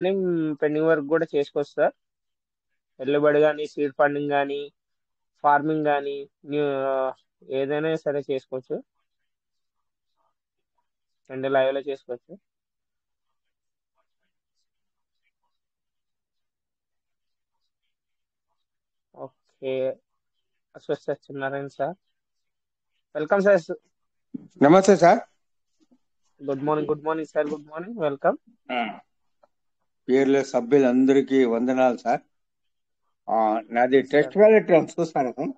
Pending work కూడా చేసుకోవచ్చు sir. పెట్టుబడి కానీ, సీడ్ ఫండింగ్ కానీ, ఫార్మింగ్ కానీ, ఏదైనా సరే చేసుకోవచ్చు అండ్ లైవ్ లో చేసుకోవచ్చు. Okay, Satyanarayana sir, welcome sir. నమస్తే sir. Good morning, good morning sir, good morning, welcome. పేర్ల సభ్యులందరికీ వందనాలు సార్. నాది టెస్ట్ సార్ వ్యాలెట్ చూస్తాను sir.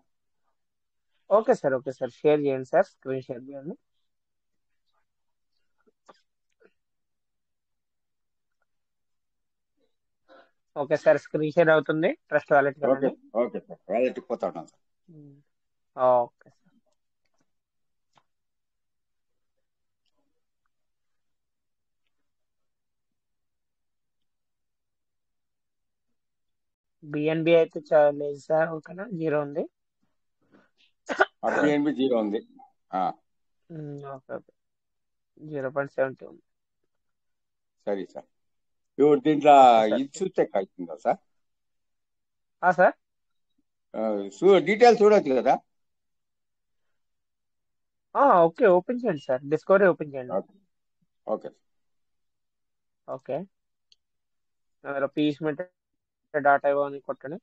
Okay sir, okay sir, share చేయండి సార్, స్క్రీన్ షేర్ చేయండి. ఓకే సార్, స్క్రీన్ షేర్ అవుతుంది. ట్రస్ట్ వాలెట్ ఓకే కదండి. ఓకే సార్, వ్యాలెట్కి పోతా ఉన్నాను సార్. Okay sir. బిఎన్బి అయితే చాలా లేదు సార్, ఓకేనా, 0 ఉంది. బిఎన్బి 0 ఉంది. ఓకే, ఓకే, 0.70 ఉంది. సరే సార్. ఇప్పుడు దీంట్లో ఓకే సార్. ఇది చూస్తే అవుతుందా సార్? సార్ డీటెయిల్స్ చూడొచ్చు కదా? ఓకే, ఓపెన్ చేయండి సార్, డిస్కవరీ ఓపెన్ చేయండి. ఓకే ఓకే, పీస్మెంట్ డాటా ఇవ్వ అని కొట్టండి.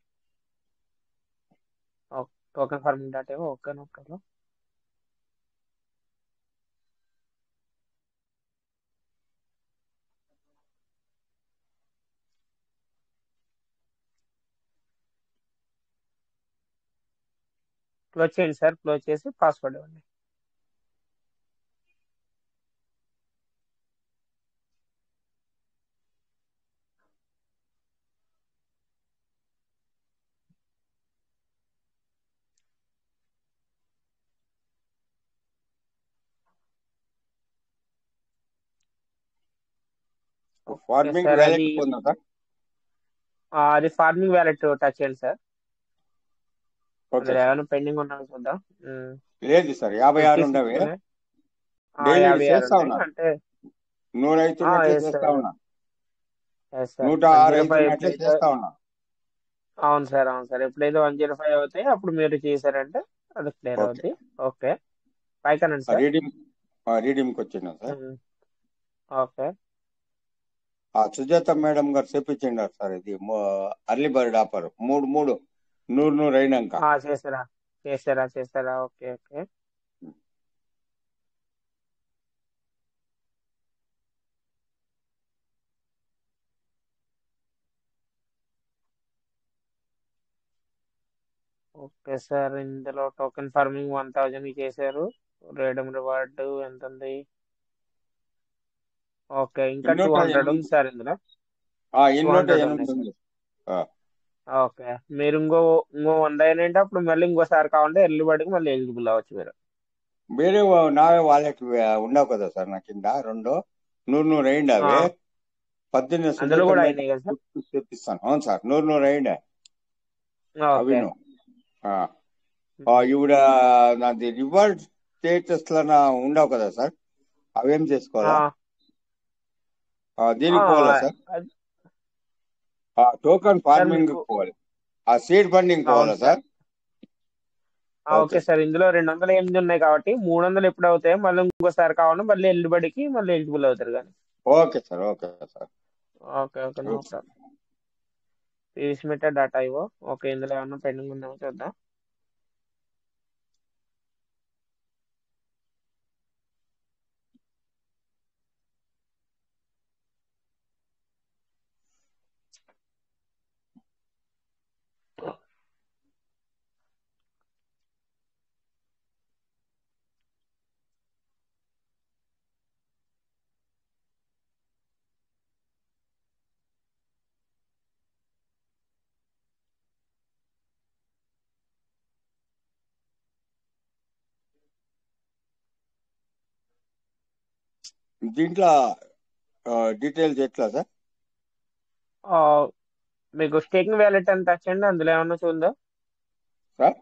టోకెన్ ఫార్మింగ్ డాటా ఇవ్వ. ఓకే, ఓకే, క్లోజ్ చేయండి సార్, క్లోజ్ చేసి పాస్వర్డ్ ఇవ్వండి. ఫార్మింగ్ సార్ వ్యాలెట్ పొందా సార్? అది ఫార్మింగ్ వ్యాలెట్ టచ్ చేయండి సార్. ఓకే అందులో సార్. ఏమైనా పెండింగ్ ఉన్నాయో చూద్దాం. లేదు సార్, 56 ఉండవి. 56 ఉన్నాయి. డైలీ 56 చేస్తా ఉన్నాయి ఉన్నా. అంటే. 105 ఉన్నట్లే ఎస్ చేస్తా సార్, ఉన్నా. ఎస్ సార్, 106 105 ఉన్నట్లే ఎప్పుడైతే. చేస్తా ఉన్నా. అవును సార్, అవును సార్, ఎప్పుడైతే 105 అవుతాయి అప్పుడు మీరు చేశారంటే అది క్లియర్ ఓకే. అవుద్ది. ఓకే, పైకనండి సార్. రీడింగ్కి వచ్చినా sir. Okay, Sujatha madam garu చెప్పించిండారు సార్. ఇది అర్లీ బర్డ్ ఆఫర్ 3 100 అయినాక. చేశారా, చేశారా, చేశారా? Okay, okay, okay sir. ఇందులో టోకెన్ ఫార్మింగ్ 1000 చేశారు. రేడమ్ రివార్డ్ ఎంత ఉంది? ఓకే, ఇంకా 200 ఉంది సార్ ఇందులో. 200 ఉన్నాయి 8 సార్. ఉంది. ఓకే, మీరు ఇంకో 100 అయినంటే అప్పుడు మళ్ళీ ఇంకోసారి కావాలంటే ఎర్లీ బర్డ్కి మళ్ళీ ఎలిజిబుల్ అవ్వచ్చు మీరు. వేరే నావే వాలెట్ ఉండవు కదా సార్ నా కింద 2 100 అయింది. అవి 18 అందులో సుజాత కూడా మేడం అయినాయి కదా సార్. తెప్పిస్తాను. అవును సార్, 100 అయింది ఓకే. అవిను. ఇవిడ నాది రివార్డ్ స్టేటస్ ఉండవు కదా సార్, అవేం చేసుకోవాలా? దీనికి పోవాలా సార్? అది- టోకన్ సార్ ఫార్మింగ్ మీకు పోవాలి. సీడ్ ఫండింగ్ అవును పోవాలా సార్. సార్? ఓకే సార్, ఇందులో 208 ఉన్నాయి కాబట్టి 300 ఎప్పుడు అవుతాయి మళ్ళీ ఇంకోసారి కావాలంటే మళ్ళీ ఎల్లుబడికి మళ్ళీ ఎలిజిబుల్ అవుతారు కానీ. Okay sir, okay sir. Okay, okay, no problem. పీస్మెంట్ డాటా ఇవ్వ. ఓకే, ఇందులో ఏమన్నా పెండింగ్ ఉందేమో చూద్దాం. దీంట్లో డీటెయిల్స్ ఎట్లా సార్? ఆ, మీకు స్టేకింగ్ వ్యాలెట్ అని టచ్ చేయండి, అందులో ఏమన్నా చూద్దాం. సార్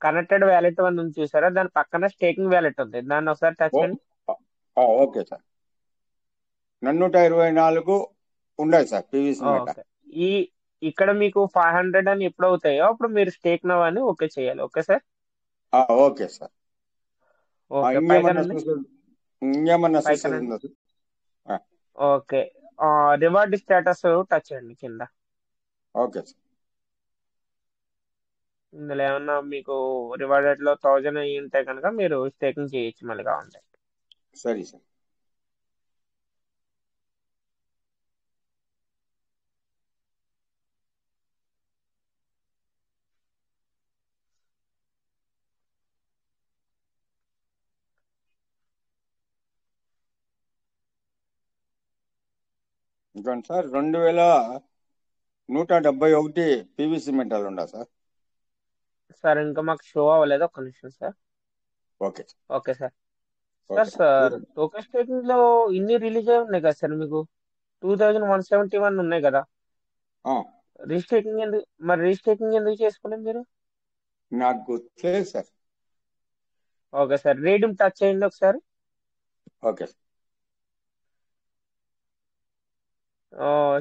కనెక్టెడ్ వ్యాలెట్ అని ఉంది చూసారా, దాని పక్కన స్టేకింగ్ వ్యాలెట్ ఉంది, దాన్ని ఒకసారి టచ్ చేయండి. Okay sir. 224 ఉండదు సార్ పీవీసీ మెట. ఓకే. ఈ ఇక్కడ మీకు 500 అని ఎప్పుడు అవుతాయో అప్పుడు మీరు స్టేక్ నవ్ అని ఓకే చేయాలి. Okay sir. Okay sir. Okay. ఇంకేమన్నా పైకనండి. చూసేది, ఇంకేమన్నా చూసేది పైకనండి. ఉందా సార్? ఆ, ఓకే. రివార్డ్ స్టేటస్ టచ్ చేయండి కింద. Okay sir. ఇందులో ఏమన్నా మీకు రివార్డెడ్ లో 1000 అయ్యి ఉంటే కనుక మీరు స్టేకింగ్ చేయొచ్చు మళ్ళీ కావాలంటే. సరే సార్. ఇంకోండి సార్, 2171 పీవీసీ మెటల్ ఉందా సార్? సార్ ఇంకా మాకు షో అవ్వలేదు, ఒక్క నిమిషం sir. Okay sir. Okay sir. Sir okay sir sir. Token staking లో ఇన్ని రిలీజ్ అయి ఉన్నాయి కదా సార్ మీకు. 2171 ఉన్నాయి కదా. ఆ, రీస్టేకింగ్ ఎందుకు, మరి రీస్టేకింగ్ ఎందుకు చేసుకోలేదు మీరు? నాకు గుర్తులేదు sir. Okay sir. Redeem touch చేయండి ఒకసారి. Okay sir.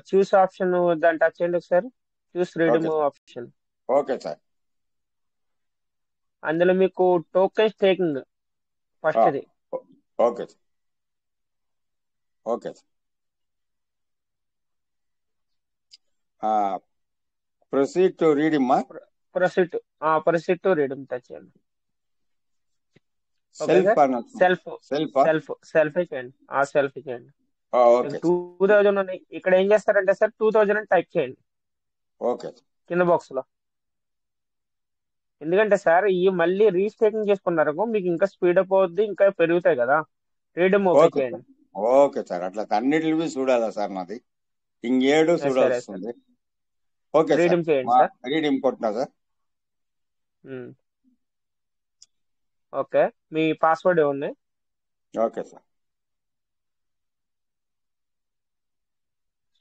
చూస్ ఆప్షన్ దాన్ని టచ్ చేయండి ఒకసారి. Choose redeem okay sir. Option. Okay sir. అందులో మీకు టోకెన్ స్టేకింగ్ ఆ, ఫస్ట్ది. ఓ- okay sir. Okay sir. Proceed to reading. Proceed proceed to redeem touch చేయండి. Okay self sir. అని వస్తుంది. సెల్ఫ్ సెల్ఫా? సెల్ఫ్ చేయండి. సెల్ఫ్ చేయండి. Okay two sir. 2000 ఉన్నాయి. ఇక్కడ ఏం చేస్తారంటే సార్ 2000 అని టైప్ చేయండి ఓకే సార్. కింద బాక్స్ లో. ఎందుకంటే సార్ ఈ మళ్ళీ రీస్టేకింగ్ చేసుకున్నారు మీకు ఇంకా స్పీడ్ అప్ అవుద్ది, ఇంకా పెరుగుతాయి కదా. Redeem okay okay sir. చేయండి. Okay sir. అట్లా అన్నిటివి చూడాలా సార్ నాది? ఇంకేడు చూడాల్సి సరే సార్. వస్తుంది. Okay sir. రీడీమ్ చేయండి మా సార్. రీడింగ్ కొట్టినా సార్. ఉమ్. ఓకే. మీ పాస్వర్డ్ ఏముంది? Okay sir.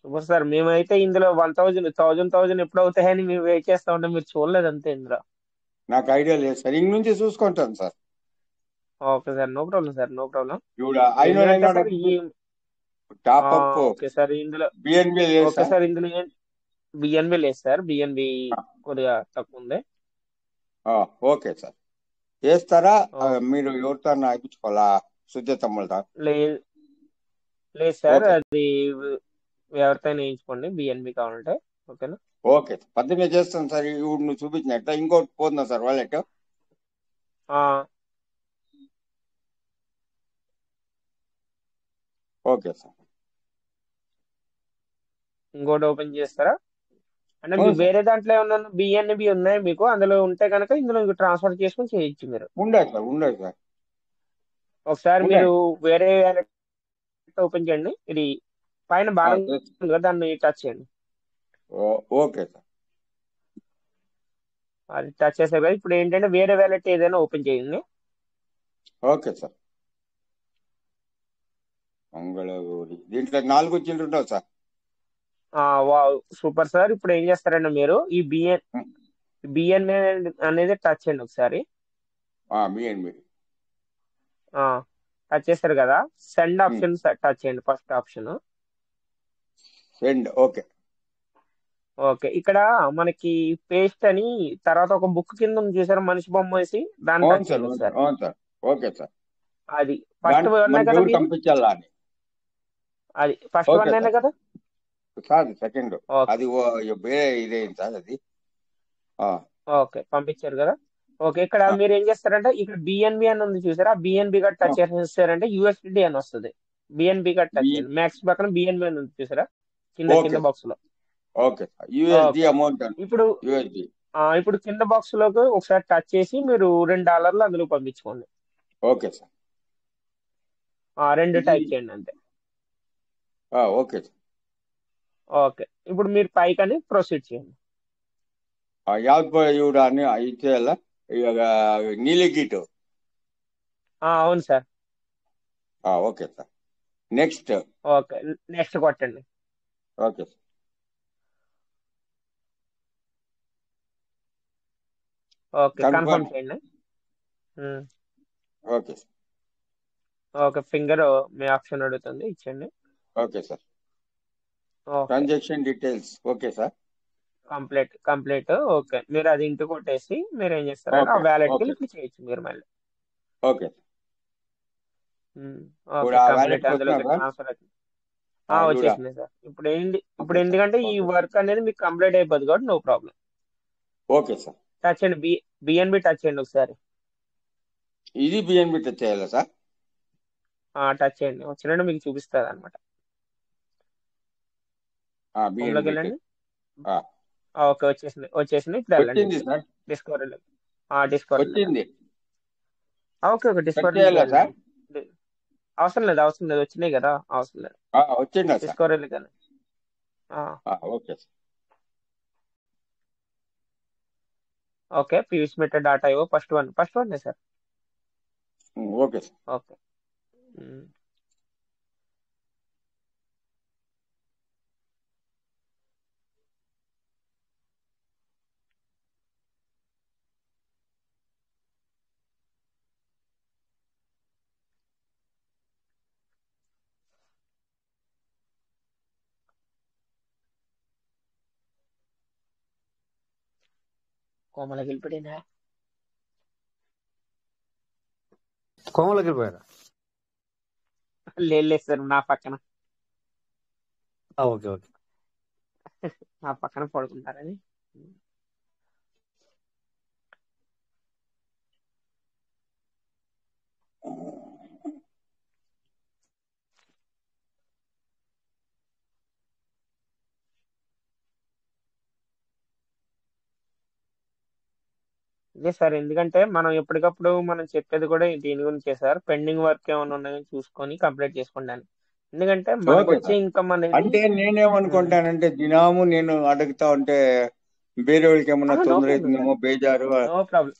Super sir. మేమైతే ఇందులో 1000 ఎప్పుడు అవుతాయని మేము వెయిట్ చేస్తా ఉంటాం, మీరు చూడలేదు అంతే ఇందులో. నాకు ఐడియా లేదు సార్, ఇంక నుంచి చూసుకుంటాను sir. Okay sir. No problem sir, no problem. ఇప్పుడు ఐనూరు ఎందుకంటే అయినాడు సార్ ఈ టాప్ అప్ ఓకే సార్ ఇందులో. బిఎన్బి లేదు ఓకే సార్. సార్ ఇందులో బిఎన్బి లేదు సార్. బిఎన్బి కొద్దిగా తక్కువ ఉంది. Okay sir. చేస్తారా? ఓకే. మీరు ఎవరితో ఇప్పించుకోవాలా? సుజాతమ్మలతో? లేదు లేదు సార్, ఓకే. అది ఎవరితో వేయించుకోండి బిఎన్బి కావాలంటే. ఓకేనా. Okay sir. పొద్దున్నే చేస్తాను సార్. ఇప్పుడు నువ్వు చూపించినట్ట ఇంకోటి పోతుందా సార్ వాలెట్? ఆ, ఓకే సార్. ఇంకోటి ఓపెన్ చేస్తారా? అంటే మీ అవును సార్. వేరే దాంట్లో ఏమన్నా బిఎన్బి ఉన్నాయి మీకు, అందులో ఉంటే కనుక ఇందులో ట్రాన్స్ఫర్ చేసుకొని చేయొచ్చు మీరు. ఉండదు సార్. ఉండదు సార్. ఒకసారి మీరు ఉండదు. వేరే ఓపెన్ చేయండి. ఇది పైన బాణం చేస్తా. ఉంది కదా, దాన్ని టచ్ చేయండి. Okay sir. అది టచ్ చేసారు కదా. ఇప్పుడు ఏంటంటే వేరే వ్యాలెట్ ఏదైనా ఓపెన్ చేయండి. Okay sir. మంగళగౌరి దీంట్లో 4 చిల్లర ఉండవు సార్. Wow super sir. ఇప్పుడు ఏం చేస్తారంటే మీరు ఈ బిఎన్ అనేది టచ్ చేయండి ఒకసారి. బిఎన్బి టచ్ చేస్తారు కదా. సెండ్ ఉమ్. ఆప్షన్ టచ్ చేయండి, first option. Send. Okay. Okay. ఇక్కడ మనకి పేస్ట్ అని తర్వాత ఒక బుక్ కింద ఉంది చూసారా, మనిషి బొమ్మ వేసి, దాన్ని అవును టచ్ సార్. చేయండి అవును సార్. ఒకసారి. అవును సార్. Okay sir. అది ఫస్ట్ దాని వన్ మనకి కదా ఎవరు మీది. పంపించాలా అని? అది ఫస్ట్ ఓకే వన్ అయినా సార్. కదా. కాదు, సెకండ్. ఓకే. అది వేరే ఇదేంటి సార్ అది? ఆ, ఓకే పంపించారు కదా. ఓకే. ఇక్కడ ఆ, మీరు ఏం చేస్తారంటే ఇక్కడ బిఎన్బి అని ఉంది చూసారా, బిఎన్బి గట్ ఆ. టచ్ చేస్తారంటే యూఎస్డి అని వస్తుంది. బిఎన్బి గట్ టచ్ బి చేయండి. మ్యాక్స్ పక్కన బిఎన్బి అని ఉంది చూసారా, కింద ఓకే కింద సార్. బాక్స్ లో. Okay sir. USD okay. Amount అని. ఇప్పుడు యుఎస్డి. ఇప్పుడు కింద బాక్స్ లోకి ఒకసారి టచ్ చేసి మీరు $2 అందులో పంపించుకోండి. Okay sir. రెండు ఇది టైప్ చేయండి అంతే. Okay sir. ఓకే. ఇప్పుడు మీరు పైకని ప్రొసీడ్ చేయండి. యాభై ఇవిడ అని ఇచ్చేయాలా? ఇక నీలిగీటు. అవును sir. Okay sir. Next. Okay. Next కొట్టండి. Okay sir. Okay. Confirm confirm. చేయండి. ఉమ్. Okay sir. ఓకే. ఫింగర్ మీ ఆప్షన్ అడుగుతుంది, ఇచ్చండి. Okay sir. Okay. Transaction details okay sir. Complete. Okay, మీరు అది ఇంటి కొట్టేసి మీరు ఏం చేస్తారంటే ఆ ఓకే వ్యాలెట్కి ఓకే వెళ్ళి ఇప్పుడు చేయొచ్చు మీరు మళ్ళీ. ఓకే. ఉమ్, ఇప్పుడు ఓకే, ఆ కంప్లీట్ వ్యాలెట్కి వచ్చినా అందులోకి సార్. ట్రాన్స్ఫర్ అవుతుంది. అది కూడా వచ్చేసింది సార్. ఇప్పుడు ఓకే సార్. ఎందుకంటే ఈ ఓకే సార్. వర్క్ అనేది మీకు కంప్లీట్ అయిపోద్ది కాబట్టి no problem. Okay sir. Touch చేయండి, బిఎన్బి టచ్ చేయండి ఒకసారి. ఇది బిఎన్బి టచ్ చేయాలా సార్? టచ్ చేయండి, వచ్చినట్టు మీకు చూపిస్తుంది అనమాట. హోమ్లోకి బిఎన్బి వెళ్ళండి. టచ్ ఓకే, వచ్చేసింది. ఇప్పుడు వెళ్ళండి వచ్చింది ఇప్పుడు సార్. డిస్కవరీలోకి. డిస్కవరీలోకి వచ్చింది. వెళ్ళండి. ఓకే, టచ్ డిస్కవరీలోకి చేయాలా సార్? వెళ్ళండి. డి- అవసరం లేదు, వచ్చినాయి కదా, అవసరం లేదు. వచ్చిందా సార్? డిస్కవరీలోకి వెళ్ళండి. ఆ, ఓకే సార్. ఓకే, పీవీస్ మెథడ్ డాటా ఇవో first one sir. Okay sir. Okay. ఉమ్, కోమలకి వెళ్ళిపోయినా. కోమలోకి వెళ్ళిపోయారా? లేదు సార్, నా పక్కన ఓకే ఓకే. పడుకుంటారని. ఇదే సార్, ఎందుకంటే మనం ఎప్పటికప్పుడు మనం చెప్పేది కూడా దీని గురించే సార్. పెండింగ్ వర్క్ ఏమైనా ఉన్నాయో చూసుకొని కంప్లీట్ చేసుకోండి. ఎందుకంటే మనకు ఓకే వచ్చే సార్. ఇన్కమ్ అనేది. అంటే నేనేమనుకుంటానంటే దినాము నేను అడుగుతా ఉంటే వేరే వాళ్ళకి ఏమన్నా నో తొందర ప్రాబ్లం సార్. అవుతుందేమో బేజారు. No problem.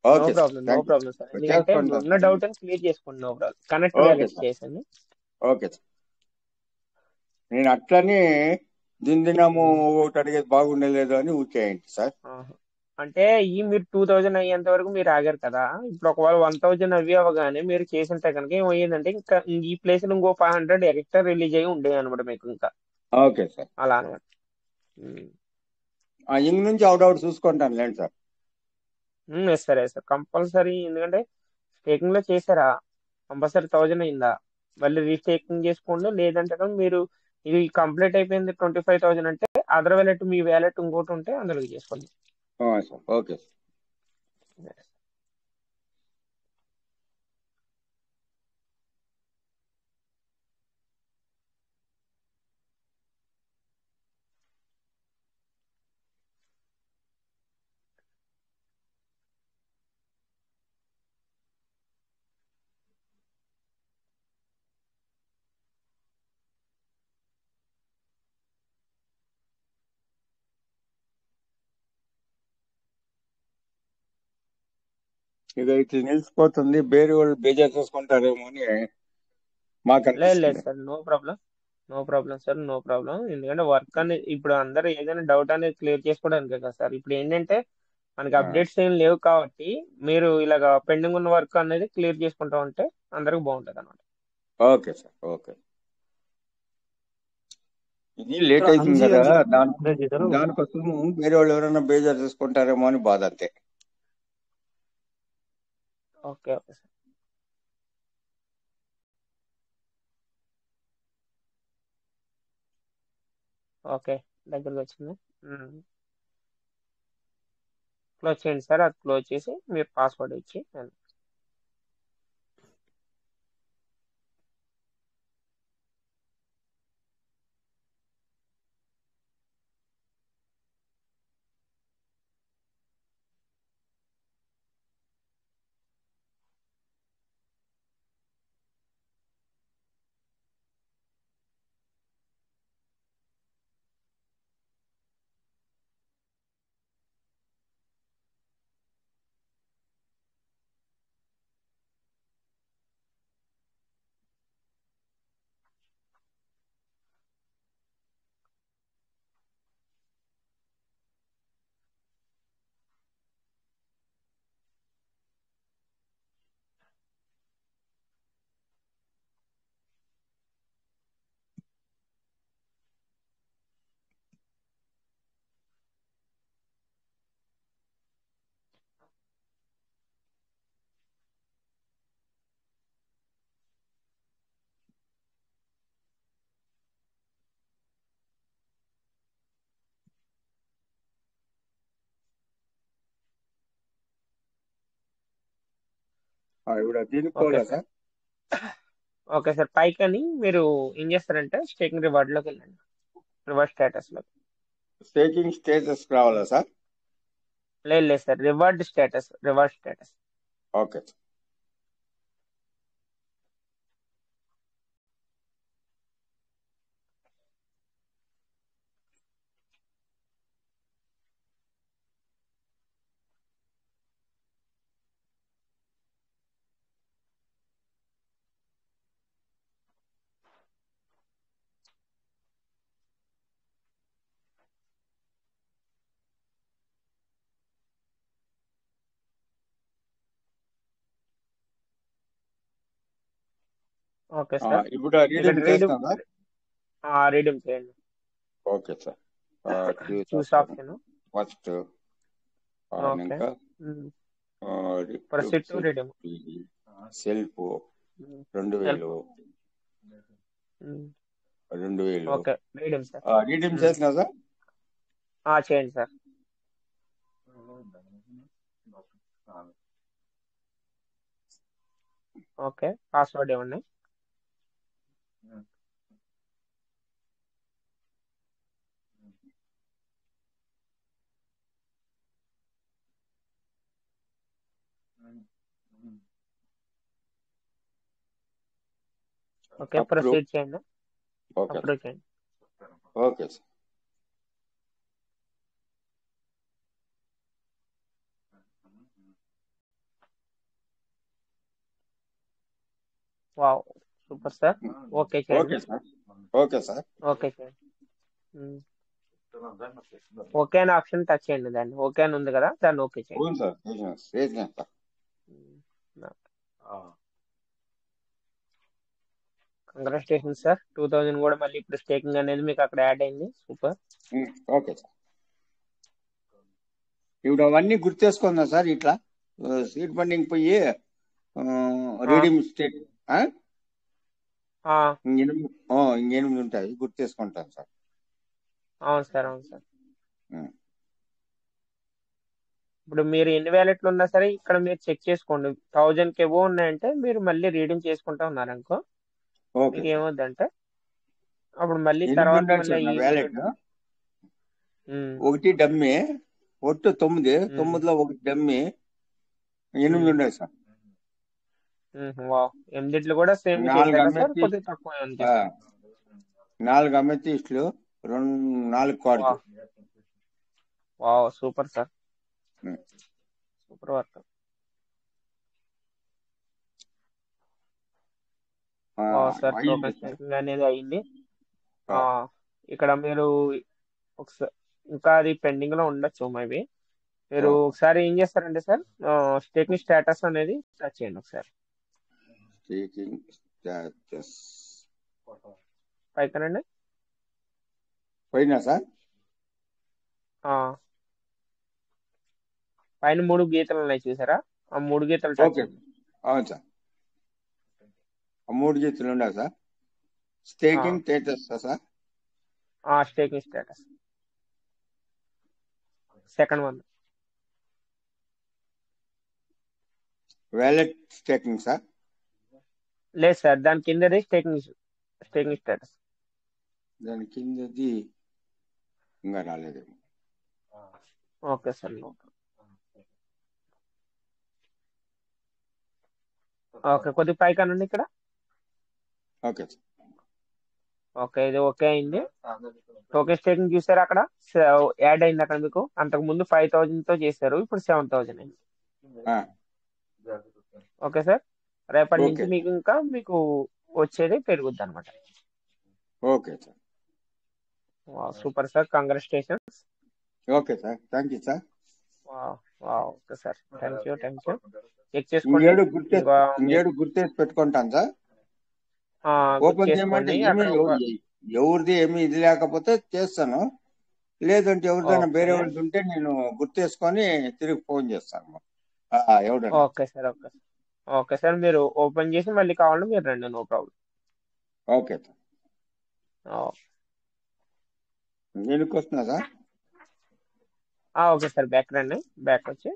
No okay sir. Problem. No thank you problem sir. Sir. ఎందుకంటే చేసుకుంటాను ఉన్న సార్. డౌట్ అని క్లియర్ చేసుకోండి. No problem. Connect okay wallet sir. చేసండి. Okay sir. నేను అట్లని దినదినము ఒకటి అడిగేది బాగుండలేదు అని ఊరికేయండి సార్. ఆహా. అంటే మీరు 2000 అయ్యేంత వరకు మీరు ఆగారు కదా. ఇప్పుడు ఒకవేళ 1000 అవి అవ్వగానే మీరు చేసింటే కనుక ఏమయ్యేదంటే ఇంకా ఈ ప్లేస్ లో ఇంకో 500 ఎక్స్ట్రా రిలీజ్ అయ్యి ఉండేది అనమాట మీకు ఇంకా. Okay sir. అలా అనమాట. ఇంక నుంచి అవుట్ చూసుకుంటాను లేండి సార్. సరే సార్, కంపల్సరీ. ఎందుకంటే స్టేకింగ్ లో చేశారా, కంపల్సరీ 1000 అయిందా, మళ్ళీ రీస్టేకింగ్ చేసుకోండి. లేదంటే కనుక మీరు ఇది కంప్లీట్ అయిపోయింది 25,000 అంటే అదర్ వ్యాలెట్ మీ వ్యాలెట్ ఇంకోటి ఉంటే అందులోకి చేసుకోండి. Sir okay sir. ఇక ఇట్లా నిలిచిపోతుంది, వేరే వాళ్ళు బేజారు చేసుకుంటారేమో అని మాకు లేదు లేదు అనిపిస్తుంది. Sir, no problem. No problem sir, no problem. ఎందుకంటే వర్క్ అనేది ఇప్పుడు అందరూ ఏదైనా డౌట్ అనేది క్లియర్ చేసుకోవడానికి కదా సార్. ఇప్పుడు ఏంటంటే మనకి ఆ, అప్డేట్స్ ఏం లేవు కాబట్టి మీరు ఇలాగ పెండింగ్ ఉన్న వర్క్ అనేది క్లియర్ చేసుకుంటా ఉంటే అందరికి బాగుంటుంది అనమాట. Okay sir. ఓకే. ఇది లేట్ సార్ అవుతుంది అంజీ కదా, అని చెప్పి దాని అప్డేట్ చేశారు. దానికోసం వేరే వాళ్ళు ఎవరైనా బేజారు చేసుకుంటారేమో అని బాధ అంతే. Okay okay sir. ఓకే, దగ్గరకు వచ్చింది. క్లోజ్ చేయండి సార్. అది క్లోజ్ చేసి మీరు పాస్వర్డ్ ఇచ్చి ఇప్పుడు దీనికి ఓకే పోలే సార్. సార్. ఓకే సార్, పైకని మీరు ఏం చేస్తారంటే స్టేకింగ్ రివార్డ్ లోకి వెళ్ళండి, రివార్డ్ స్టేటస్ లో. స్టేకింగ్ స్టేటస్ రావాలా సార్? లేదు లేదు sir, reward status. Okay sir. Okay sir, ఇప్పుడు ఇక్కడ రీడింగ్ రీడమ్, చేస్తాం సార్. రీడమ్ చేయండి. Okay sir. Choose option. First okay. ఇంకా proceed to redeem. Self 2000 2000 okay, redeem sir. Reading చేసినా సార్. చేయండి సార్. ఓకే, పాస్వర్డ్ ఇవ్వండి. Okay, approve. ప్రొసీడ్ చేయండి. Okay approve చేయండి. Okay sir. Wow, super sir. Okay చేయండి. Okay sir. Okay sir. Okay చేయండి. Okay అనే option touch చేయండి, దాన్ని ఓకే అని ఉంది కదా, దాన్ని ఓకే చేయండి. అవును సార్, చేసిన సార్. కంగ్రాచులేషన్ సార్, 2000 కూడా మళ్ళీ ఇప్పుడు స్టేకింగ్ అనేది మీకు అక్కడ యాడ్ అయింది. సూపర్. Okay sir. ఇప్పుడు అవన్నీ గుర్తేసుకుందా సార్, ఇట్లా సీడ్ ఫండింగ్ పోయి రీడింగ్ స్టేట్ ఇంకెనిమిది ఉంటాయి, గుర్తేసుకుంటాను సార్. అవును సార్, అవును సార్. ఇప్పుడు మీరు ఎన్ని వ్యాలెట్లు ఉన్నా సరే ఇక్కడ మీరు చెక్ చేసుకోండి. 1000 కి ఎబో ఉన్నాయంటే మీరు మళ్ళీ రీడింగ్ చేసుకుంటా ఉన్నారు అనుకో, ఓకే మీకు సార్. ఏమవుద్దంటే అప్పుడు మళ్ళీ 8 తర్వాత ఉండాలి మళ్ళీ సార్ నా ఈ వ్యాలెట్. ఉమ్, 1 డమ్మి, ఒట్టు 9, ఉమ్, 9లో 1 డమ్మి, 8 ఉమ్, ఉండాలి సార్. వావ్, ఎనిమిదిట్లు కూడా సేమ్ 4 చేశారా సార్, అమెథిస్ట్, కొద్దిగా తక్కువ ఏమైనా చేశారా? 4 అమెథిస్ట్లు, 4 card. Wow, super sir, super work. Wow sir, token staking అనేది అయింది. ఇక్కడ మీరు ఒకసారి ఇంకా అది పెండింగ్ లో ఉండొచ్చు మేబీ. మీరు ఒకసారి ఏం చేస్తారంటే సార్, స్టేకింగ్ స్టేటస్ అనేది టచ్ చేయండి ఒకసారి. స్టేకింగ్ స్టేటస్ పైకనండి. పోయినా సార్. పైన 3 గీతలు ఉన్నాయి చూసారా, ఆ 3 గీతలు టచ్ ఓకే, చేయండి. అవును సార్. 3 గీతలు ఉండాలి sir. Staking status sir. Staking status second one. Wallet staking sir. లేదు సార్, దాని కిందది స్టేకింగ్ స్టేటస్. దాని కిందది ఇంకా రాలేదేమో. ఓకే సార్, ఓకే కొద్దిగా పైకనండి ఇక్కడ. Okay sir. ఓకే, ఇది ఓకే అయింది. టోకెన్ స్టేకింగ్ చూసారు అక్కడ యాడ్ అయింది అక్కడ మీకు. అంతకు ముందు 5000 తో చేశారు, ఇప్పుడు 7000 అయింది. ఓకే సార్, రేపటి నుంచి మీకు వచ్చేది పెరుగుద్ది అనమాట. Okay sir. Super sir, congratulations. Okay sir, thank you sir. Okay sir, thank you. Check చేసుకోండి. ఇంకేడు గుర్తేసి పెట్టుకుంటాను సార్. ఓపెన్ చేయమంటే అక్కడ ఎవరిది ఏమి ఇది లేకపోతే చేస్తాను, లేదంటే ఎవరిదైనా వేరే వాళ్ళది ఉంటే నేను గుర్తేసుకొని తిరిగి ఫోన్ చేస్తాను ఎవడన్నా. ఓకే సార్, మీరు ఓపెన్ చేసి మళ్ళీ కావాలంటే మీరు రండి, నో ప్రాబ్లం. Okay sir. నేను వస్తున్నా సార్. ఓకే సార్, బ్యాక్ రండి. బ్యాక్ వచ్చి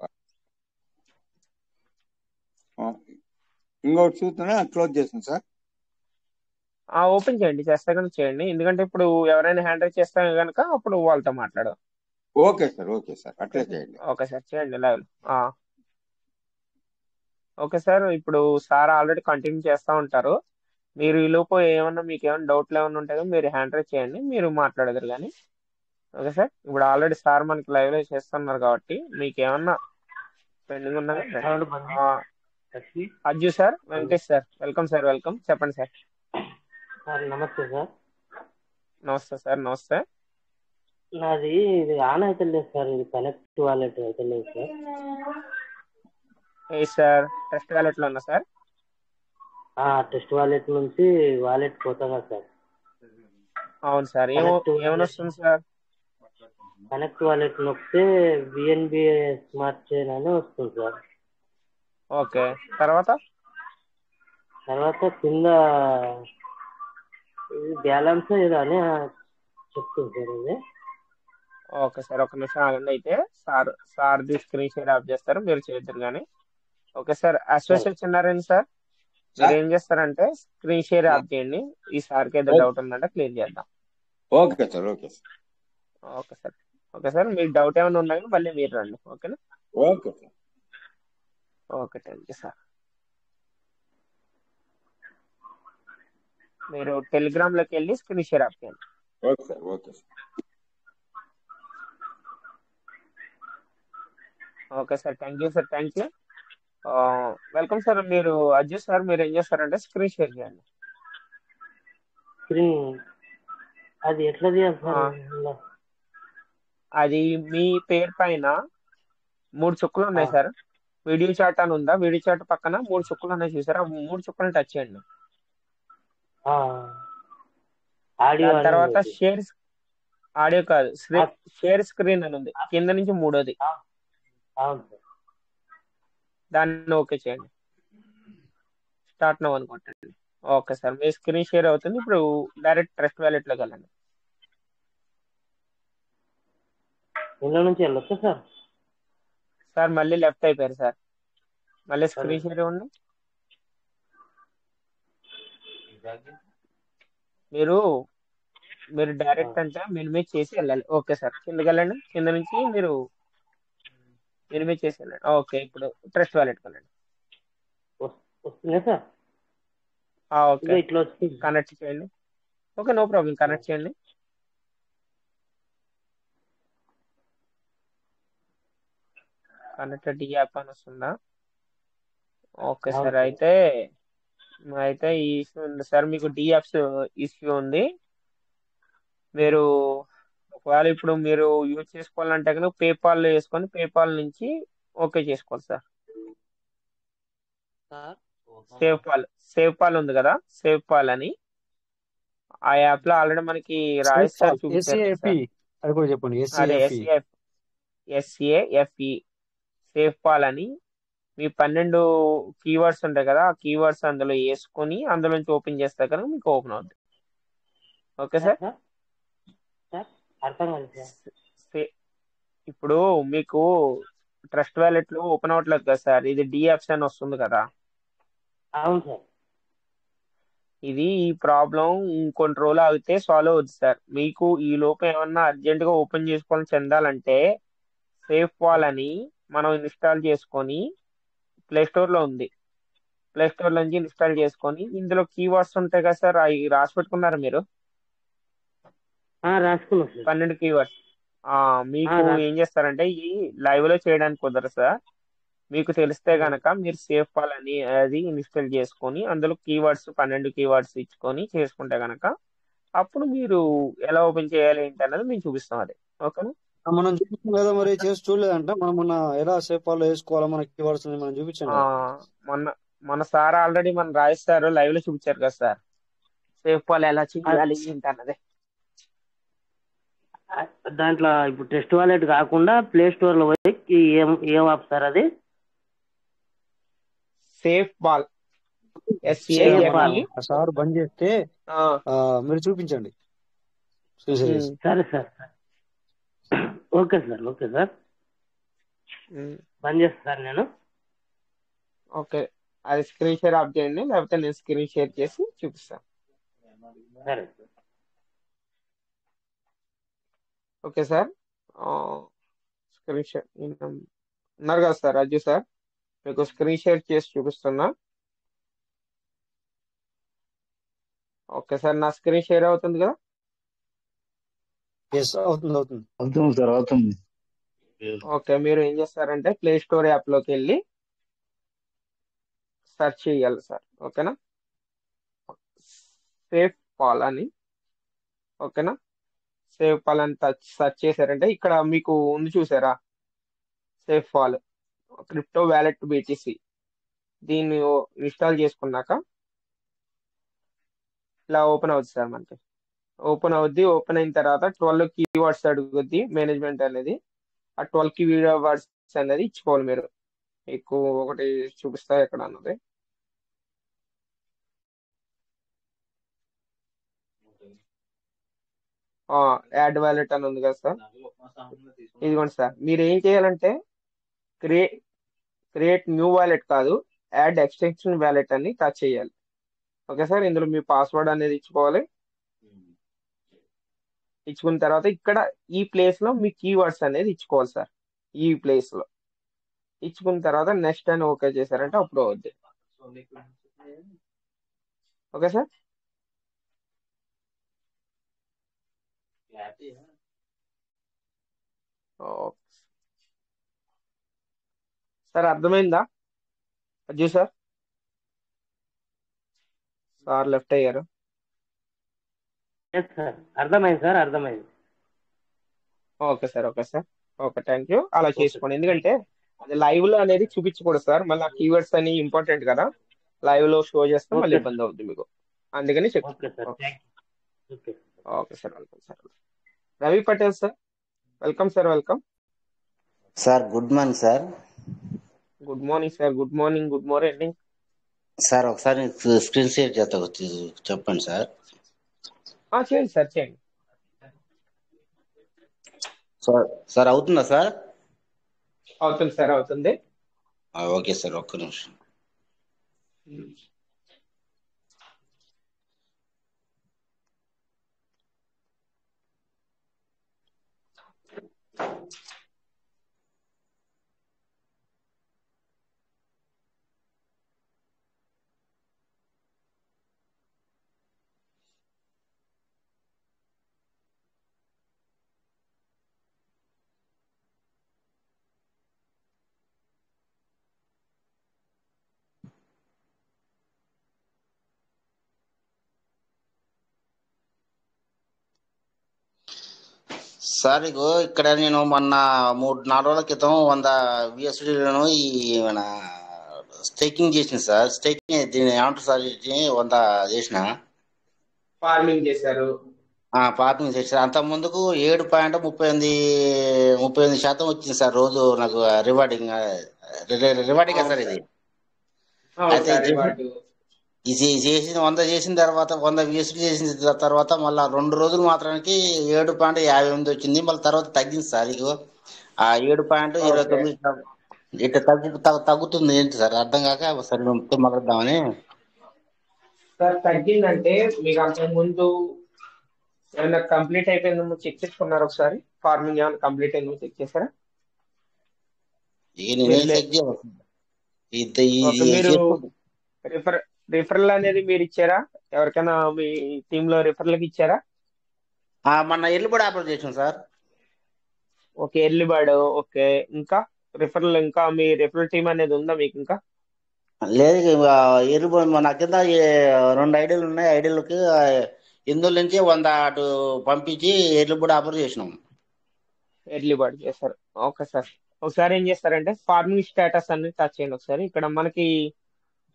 ఇంకోటి చూస్తున్నా క్లోజ్ చేసింది సార్. ఓపెన్ చేయండి, చేస్తే కనుక చేయండి. ఎందుకంటే ఇప్పుడు ఎవరైనా హ్యాండ్ రైజ్ చేస్తే కనుక అప్పుడు వాళ్ళతో మాట్లాడు. ఓకే సార్ అట్లే చేయండి. ఓకే సార్, చేయండి లైవ్. ఓకే సార్, ఇప్పుడు సార్ ఆల్రెడీ కంటిన్యూ చేస్తూ ఉంటారు. మీరు ఈ లోపు ఏమన్నా మీకు ఏమైనా డౌట్లు ఏమైనా ఉంటే కానీ మీరు హ్యాండ్ రైజ్ చేయండి, మీరు మాట్లాడదురు కానీ. ఓకే సార్, ఇప్పుడు ఆల్రెడీ సార్ మనకి లైవ్ లో చేస్తున్నారు కాబట్టి మీకు ఏమన్నా పెండింగ్ ఉన్నా కానీ రండి. Ajju sir, Venkatesh sir, welcome sir, welcome. చెప్పండి సార్. సార్ నమస్తే సార్. నమస్తే సార్, నమస్తే. నాది ఇది ఆన్ అయితే లేదు సార్, ఇది కనెక్ట్ వాలెట్ అయితే లేదు సార్. ఏ సార్, టెస్ట్ వ్యాలెట్ లో ఉన్నా సార్. టెస్ట్ వాలెట్ నుంచి వాలెట్ పోతుందా సార్? అవును సార్, ఏమని వస్తుంది సార్? కనెక్ట్ వాలెట్ నొక్కితే బిఎన్బి స్మార్ట్ చైన్ అని వస్తుంది సార్. ఓకే, తర్వాత కింద బ్యాలెన్స్ ఏదో అని చెప్తుంది సార్ ఇది. ఓకే సార్, ఒక నిమిషం ఆగండి. అయితే సార్ది స్క్రీన్ షేర్ ఆఫ్ చేస్తారు, మీరు చేద్దరు కానీ. ఓకే సార్, అసోసియేట్ చిన్నారండి సార్. మీరు ఏం చేస్తారంటే స్క్రీన్ షేర్ ఆఫ్ చేయండి. ఈ సార్కి ఏదో డౌట్ ఉందంటే క్లియర్ చేద్దాం. Okay sir. ఓకే సార్, మీకు డౌట్ ఏమైనా ఉన్నా కానీ మళ్ళీ మీరు రండి. ఓకేనా? Okay sir. Okay, thank you sir. మీరు టెలిగ్రామ్ లోకి వెళ్ళి స్క్రీన్ షేర్ ఆఫ్ చేయండి. Okay sir. Okay sir, thank you sir, thank you. Welcome sir. మీరు అజ్జు సార్, మీరు ఏం చేస్తారంటే స్క్రీన్ షేర్ చేయండి. స్క్రీన్ అది ఎట్లా చేయాలి సార్? అది మీ పేరు పైన 3 చుక్కలు ఉన్నాయి సార్. వీడియో చాట్ అని ఉందా? వీడియో చాట్ పక్కన 3 చుక్కలు ఉన్నాయి చూసారా? 3 చుక్కలను టచ్ చేయండి. దాని తర్వాత ఆడియో కాదు, షేర్ స్క్రీన్ అని ఉంది కింద నుంచి 3వది. దాన్ని ఓకే చేయండి. స్టార్ట్ నౌ అనుకుంటండి. ఓకే సార్, మీ స్క్రీన్ షేర్ అవుతుంది. ఇప్పుడు డైరెక్ట్ ట్రస్ట్ వ్యాలెట్ లోకి వెళ్ళండి. ఇందులో నుంచి వెళ్ళొచ్చా సార్? సార్ మళ్ళీ లెఫ్ట్ అయిపోయారు సార్. మళ్ళీ స్క్రీన్ షేర్ ఇవ్వండి. మీరు డైరెక్ట్ అంటే మినిమైజ్ చేసి వెళ్ళాలి. ఓకే సార్, కిందకి వెళ్ళండి. కింద నుంచి మీరు మినిమైజ్ చేసి వెళ్ళండి. ఓకే, ఇప్పుడు ట్రస్ట్ వ్యాలెట్ వెళ్ళండి. వస్తుందా సార్? ఓకే, కనెక్ట్ చేయండి. ఓకే, నో ప్రాబ్లం, కనెక్ట్ చేయండి. కనెక్టెడ్ యాప్ అని వస్తుందా? ఓకే సార్, అయితే ఈ ఇష్యూ ఉంది సార్. మీకు డియాప్స్ ఇష్యూ ఉంది. మీరు ఒకవేళ ఇప్పుడు మీరు యూజ్ చేసుకోవాలంటే కనుక పేపాల్ వేసుకొని పేపాల్ నుంచి ఓకే చేసుకోవాలి సార్. సేవ్ పాల్ ఉంది కదా, సేవ్ పాల్ అని ఆ యాప్ లో ఆల్రెడీ మనకి రాజేష్ సార్ చూపించారు. అది కూడా చెప్పండి. అదే SAFE సేవ్ పాల్ అని మీ 12 కీవర్డ్స్ ఉంటాయి కదా, ఆ కీవర్డ్స్ అందులో వేసుకొని అందులో నుంచి ఓపెన్ చేస్తే కనుక మీకు ఓపెన్ అవుతుంది. Okay sir. ఇప్పుడు మీకు ట్రస్ట్ వ్యాలెట్ లో ఓపెన్ అవ్వట్లేదు కదా సార్, ఇది డియాప్స్ అని వస్తుంది కదా. అవును సార్. ఇది ఈ ప్రాబ్లం ఇంకొన్ని రోజులు ఆగితే సాల్వ్ అవుతుంది సార్. మీకు ఈ లోపు ఏమన్నా అర్జెంట్ గా ఓపెన్ చేసుకోవాలని చెందాలంటే సేఫ్ పాల్ అని మనం ఇన్స్టాల్ చేసుకొని ప్లే స్టోర్ లో ఉంది, ప్లే స్టోర్ నుంచి ఇన్స్టాల్ చేసుకొని ఇందులో కీవర్డ్స్ ఉంటాయి కదా సార్, అవి రాసి పెట్టుకున్నారా మీరు? రాసుకున్నాం సార్. 12 కీవర్డ్స్. మీకు ఏం చేస్తారంటే ఈ లైవ్ లో చేయడానికి కుదరదు సార్. మీకు తెలిస్తే గనక మీరు సేఫ్ పాల్ అని అది ఇన్స్టాల్ చేసుకొని అందులో కీవర్డ్స్ 12 కీవర్డ్స్ ఇచ్చుకొని చేసుకుంటే గనక అప్పుడు మీరు ఎలా ఓపెన్ చేయాలి ఏంటి అన్నది మేము చూపిస్తాం. అది ఓకేనా? మనం చూపించాం కదా, మరి చేసి చూడలేదంట. మనం ఎలా సేఫ్ పాల్ వేసుకోవాలో మనకి కీవర్డ్స్ మనం చూపించండి. మన సార్ ఆల్రెడీ మన రాజేష్ సార్ లైవ్ లో చూపించారు కదా సార్, సేఫ్ పాల్ ఎలా చేయాలి ఏంటి అన్నది. దాంట్లో ఇప్పుడు టెస్ట్ వాలెట్ కాకుండా ప్లే స్టోర్ లో పోయి ఏం యాప్ సార్ అది? SafePal. సార్ బంద్ చేస్తే మీరు చూపించండి. సరే సార్. Okay sir. బంద్ చేస్తాను నేను. ఓకే, అది స్క్రీన్ షేర్ ఆఫ్ చేయండి, లేకపోతే నేను స్క్రీన్ షేర్ చేసి చూపిస్తాను. సరే sir. Okay sir. Screen share ఉన్నారు కదా సార్ రాజు సార్, మీకు స్క్రీన్ షేర్ చేసి చూపిస్తున్నా. ఓకే సార్, నా స్క్రీన్ షేర్ అవుతుంది కదా? ఎస్, అవుతుంది అవుతుంది. అవుతుంది సార్, అవుతుంది. ఓకే, మీరు ఏం చేస్తారంటే ప్లే స్టోర్ యాప్లోకి వెళ్ళి సెర్చ్ చేయాలి సార్. ఓకేనా, సేఫ్ పాల్ అని. ఓకేనా, సేఫ్ పాల్ అని సెర్చ్ చేశారంటే ఇక్కడ మీకు ఉంది చూసారా, SafePal crypto wallet BTC. దీన్ని ఇన్స్టాల్ చేసుకున్నాక ఇలా ఓపెన్ అవుతుంది సార్. మనకి ఓపెన్ అవుద్ది. ఓపెన్ అయిన తర్వాత 12 కీవర్డ్స్ అడుగుద్ది మేనేజ్మెంట్ అనేది. ఆ 12 కీవర్డ్స్ అనేది ఇచ్చుకోవాలి మీరు. మీకు ఒకటి చూపిస్తా ఎక్కడ అన్నది. యాడ్ వ్యాలెట్ అని ఉంది కదా సార్, ఇదిగోండి సార్. మీరు ఏం చేయాలంటే క్రియేట్ న్యూ వ్యాలెట్ కాదు, యాడ్ ఎక్స్టెన్షన్ వ్యాలెట్ అని టచ్ చేయాలి. ఓకే సార్, ఇందులో మీ పాస్వర్డ్ అనేది ఇచ్చుకోవాలి. ఇచ్చుకున్న తర్వాత ఇక్కడ ఈ ప్లేస్ లో మీ కీవర్డ్స్ అనేది ఇచ్చుకోవాలి సార్. ఈ ప్లేస్ లో ఇచ్చుకున్న తర్వాత నెక్స్ట్ అని ఓకే చేశారంటే అప్పుడు అవుద్ది. Okay sir. సార్ అర్థమైందా అజ్జు సార్? సార్ లెఫ్ట్ అయ్యారు. ఎస్ సార్, అర్థమైంది సార్, అర్థమైంది. Okay sir, okay sir, okay, thank you. అలా ఓకే చేసుకోండి, ఎందుకంటే అది లైవ్ లో అనేది చూపించకూడదు సార్. మళ్ళీ ఆ కీవర్డ్స్ అని ఇంపార్టెంట్ కదా, లైవ్ లో షో చేస్తే మళ్ళీ ఓకే ఇబ్బంది అవుతుంది మీకు, అందుకని ఓకే చెప్తున్నాను. Sir, okay thank you. Okay okay sir, welcome sir. Ravi Patel sir, welcome sir, welcome. Sir good morning sir. Good morning sir, good morning, good morning. Sir ఒకసారి స్క్రీన్ షేర్ చేస్తా చెప్పండి సార్. చేయండి సార్, చేయండి. సార్ సార్ అవుతుందా sir? అవుతుంది sir, అవుతుంది. Okay sir, ఒక్క నిమిషం. సార్ ఇగో ఇక్కడ నేను మొన్న 3-4 రోజుల క్రితం 100 VSDలను ఈ మన స్టేకింగ్ చేసిన సార్. స్టేకింగ్ దీన్ని ఏమంటారు సార్? 100 చేసిన ఫార్మింగ్ చేశారు. పార్కింగ్ చేశారు. అంత ముందుకు 7.38% వచ్చింది సార్ రోజు నాకు రివార్డింగ్. రివార్డింగ్ సార్ ఇది. అయితే ఇది చేసిన 100 చేసిన తర్వాత 100 VSD చేసిన తర్వాత మళ్ళీ 2 రోజులు మాత్రానికి 7.58 వచ్చింది. మళ్ళీ తర్వాత తగ్గింది సార్. ఇగో ఆ 7.29 ఇట్లా తగ్గుతుంది ఏంటి సార్? అర్థం కాక సరే మొదలుద్దామని. సార్ తగ్గిందంటే మీకు అంతకు ముందు ఏమైనా కంప్లీట్ అయిపోయిందో చెక్ చేసుకున్నారు ఒకసారి? ఫార్మింగ్ ఏమైనా కంప్లీట్ అయిందో చెక్ చేశారా? ఇక నేనేం చెక్ మీరు చేయాలి. రిఫరల్ అనేది మీరు ఇచ్చారా? ఎవరికైనా మీ టీమ్ లో రిఫరల్కి ఇచ్చారా? మొన్న ఎల్లుబడి ఆపరేట్ చేసాం sir. Okay, early bird. Okay, ఇంకా రిఫరల్, ఇంకా మీ రిఫరల్ టీమ్ అనేది ఉందా మీకు ఇంకా? లేదు, ఎల్లుబడి మన కింద 2 ఐడీలు ఉన్నాయి. ఐడీలకి ఇందులో నుంచి 100 అటు పంపించి ఎల్లుబడి ఆపరేట్ చేసినాం. ఎర్లీ బర్డ్ చేశారు. ఓకే సార్, ఒకసారి ఏం చేస్తారంటే ఫార్మింగ్ స్టేటస్ అని టచ్ చేయండి ఒకసారి. ఇక్కడ మనకి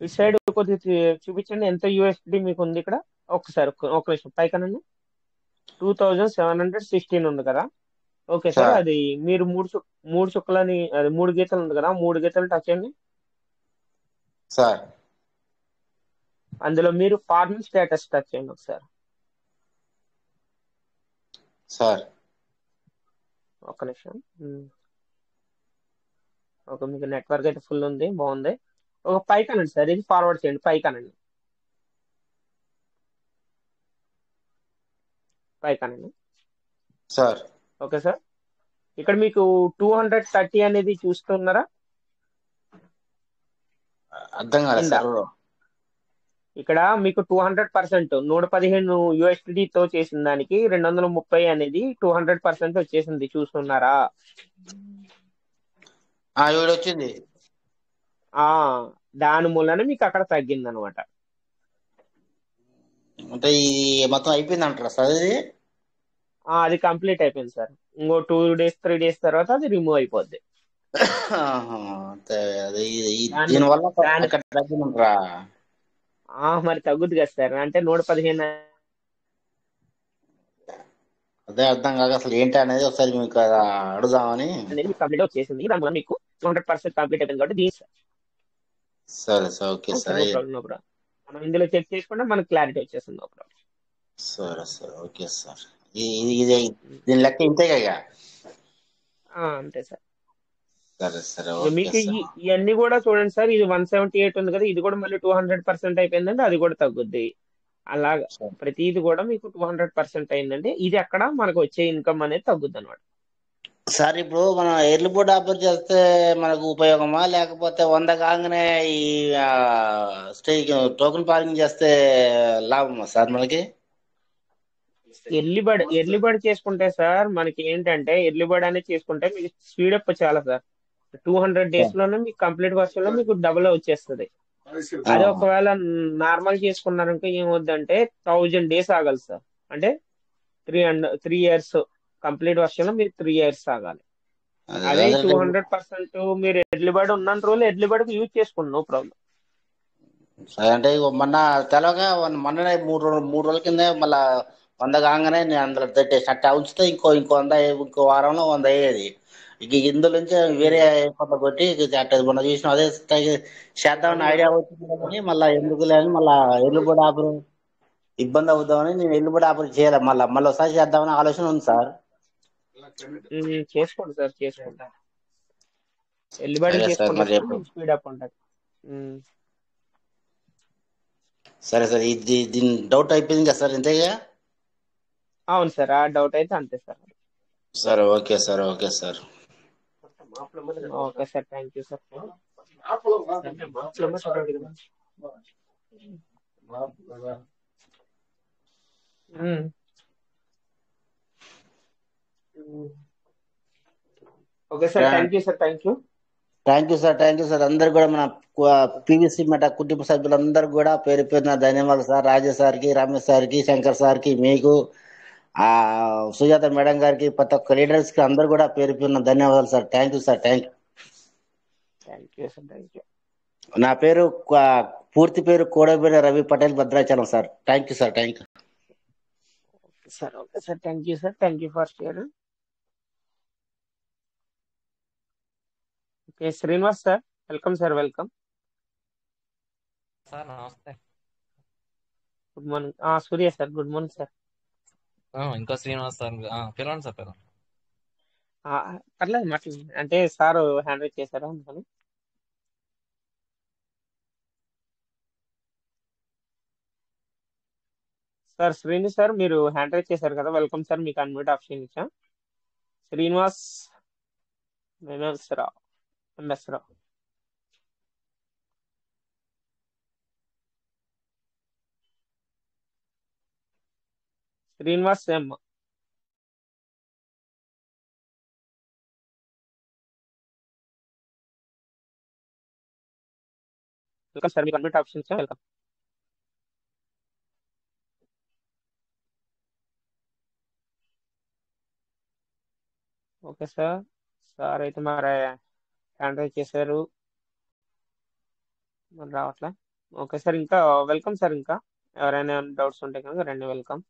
ఈ సైడ్ కొద్దిగా చూపించండి ఎంత USD మీకు ఉంది ఇక్కడ. ఒకసారి ఒక నిమిషం పైకనండి. 2716 ఉంది కదా. ఓకే సార్, అది మీరు మూడు చుక్కలని, అది 3 గీతలు ఉంది కదా, 3 గీతలు టచ్ చేయండి సార్. అందులో మీరు ఫార్మింగ్ స్టేటస్ టచ్ చేయండి ఒకసారి సార్. ఒక్క నిమిషం. ఓకే, మీకు నెట్వర్క్ అయితే ఫుల్ ఉంది, బాగుంది. ఒక పైకి అనండి సార్, ఇది ఫార్వర్డ్ చేయండి, పైకి అనండి, పైకి అనండి. Sir okay sir. ఇక్కడ మీకు 230 అనేది చూస్తున్నారా అర్థం కాలేదు కింద? సార్. ఇక్కడ మీకు 200%, 115 తో చేసిన దానికి 230 అనేది 200% వచ్చేసింది, చూస్తున్నారా? వీడు వచ్చింది. ఆ దాని మూలన మీకు అక్కడ తగ్గింది అనమాట. అంటే ఇది మొత్తం అయిపోయింది అంటారా సార్ ఇది? అది కంప్లీట్ అయిపోయింది సార్. ఇంకో 2 days 3 days తర్వాత అది రిమూవ్ అయిపోద్ది. ఆహా, అంతే. అది దాని దీనివల్ల దాని అక్కడ తగ్గిందంటారా? మరి తగ్గుద్ది కదా సార్, అంటే 115 అదే అర్థం కాక అసలు ఏంటి అనేది ఒకసారి మీకు అడుగుదామని. అనేది మీకు కంప్లీట్ వచ్చేసింది, దాని వల్ల మీకు 100% కంప్లీట్ అయిపోయింది కాబట్టి దీని సరే sir, okay sir. No problem, no problem. మనం ఇందులో చెక్ చేసుకుంటే మనకు క్లారిటీ వచ్చేస్తుంది, నో ప్రాబ్లం. సరే సార్, ఓకే సార్. ఇది దీని లెక్క ఇంతేగా ఇక. అంతే సార్. సరే సరే, ఇక ఓకే మీకు సార్. ఇవన్నీ కూడా చూడండి సార్, ఇది 178 ఉంది కదా, ఇది కూడా మళ్ళీ 200% అయిపోయిందంటే అది కూడా తగ్గుద్ది. అలాగా సరే. ప్రతిది కూడా మీకు 200% అయిందంటే ఇది అక్కడ మనకు వచ్చే ఇన్కమ్ అనేది తగ్గుద్ది అనమాట. సార్ ఇప్పుడు మనం ఎర్లీ బోర్డ్ ఆఫర్ చేస్తే మనకు ఉపయోగమా, లేకపోతే 100 కాగానే ఈ టోకెన్ పార్కింగ్ చేస్తే లాభమా సార్ మనకి? ఎర్లీ బర్డ్ చేసుకుంటే సార్ మనకి ఏంటంటే, ఎర్లీ బర్డ్ అనేది చేసుకుంటే మీకు స్పీడప్ చాలా సార్. 200 days లోనే మీకు కంప్లీట్ వర్షన్ లో మీకు డబుల్ వచ్చేస్తుంది. అదే ఒకవేళ నార్మల్ చేసుకున్నారంటే ఏమవుద్దంటే 1000 days ఆగాలి సార్. అంటే 3 years కంప్లీట్ వర్షన్ లో మీరు 3 years ఆగాలి. అదే 200% మీరు ఎర్లీ బర్డ్ ఉన్న రోజులు ఎర్లీ బర్డ్ యూజ్ చేసుకోండి, నో ప్రాబ్లం. అంటే మొన్న తెలవగా మొన్ననే మూడు రోజుల కింద మళ్ళా 100 కాగానే నేను అందులో పెట్టేసి అట్లా ఉంచితే ఇంకో 100 ఇంకో వారంలో 100 అయ్యేది. ఇక ఇందులో నుంచి వేరే కొత్త కొట్టి అట్లా మొన్న చూసిన అదే చేద్దామని ఐడియా వచ్చింది కానీ మళ్ళీ ఎందుకు లేని మళ్ళీ ఎల్లుబడి ఆపరు ఇబ్బంది అవుతామని నేను ఎల్లుబడి ఆపరు చేయాలి. మళ్ళీ ఒకసారి చేద్దామని ఆలోచన ఉంది సార్. చేసుకోండి సార్, చేసుకోండి. ఎర్లీ బర్డ్ సరే సార్, చేసుకుంటే మరి సార్ మీకు స్పీడ్ అప్ ఉంటుంది. సరే సార్, దీని డౌట్ అయిపోయింది కదా సార్, ఇంతేగా? అవును సార్, ఆ డౌట్ అయితే అంతే సార్. సరే, okay sir, okay sir. Okay sir, thank you sir. Okay sir, thank you sir, thank you. Thank you sir, thank you sir. అందరు కూడా మన పివిసి మెట కుటుంబ సభ్యులందరూ కూడా పేరు పేరున ధన్యవాదాలు సార్. రాజేష్ సార్కి, రమేష్ సార్కి, శంకర్ సార్కి, మీకు, సుజాత మేడం గారికి, ప్రతి ఒక్క లీడర్స్ కి అందరు కూడా పేరు పేరున ధన్యవాదాలు sir. Thank you sir, thank you. Thank you sir, thank you. నా పేరు పూర్తి పేరు Kodabera Ravi Patel, Bhadrachalam sir. Thank you sir, thank you sir. Okay sir, thank you sir, thank you for share. Okay Srinivas sir, welcome sir, welcome sir. నమస్తే. Good morning. Surya sir, good morning sir. ఇంకో Srinivas sir పిలవండి sir, పిలవండి. పర్లేదు మాట్లాడండి, అంటే సార్ హ్యాండ్ రైజ్ చేశారా అందుకని. Sir Srini sir, మీరు హ్యాండ్ రైజ్ చేశారు కదా, వెల్కమ్ సార్, మీకు అన్మ్యూట్ ఆప్షన్ ఇచ్చా. శ్రీనివాస్ ఎంఎస్ రావు. శ్రీనివాస్ ఎం. వెల్కమ్ సార్, మీకు అన్మ్యూట్ ఆప్షన్ ఇచ్చా, వెల్కమ్. Okay sir. సార్ అయితే మరి హ్యాండ్ రైజ్ చేశారు, మరి రావట్లే. ఓకే సార్, ఇంకా వెల్కమ్ సార్. ఇంకా ఎవరైనా డౌట్స్ ఉంటే కనుక రండి, welcome.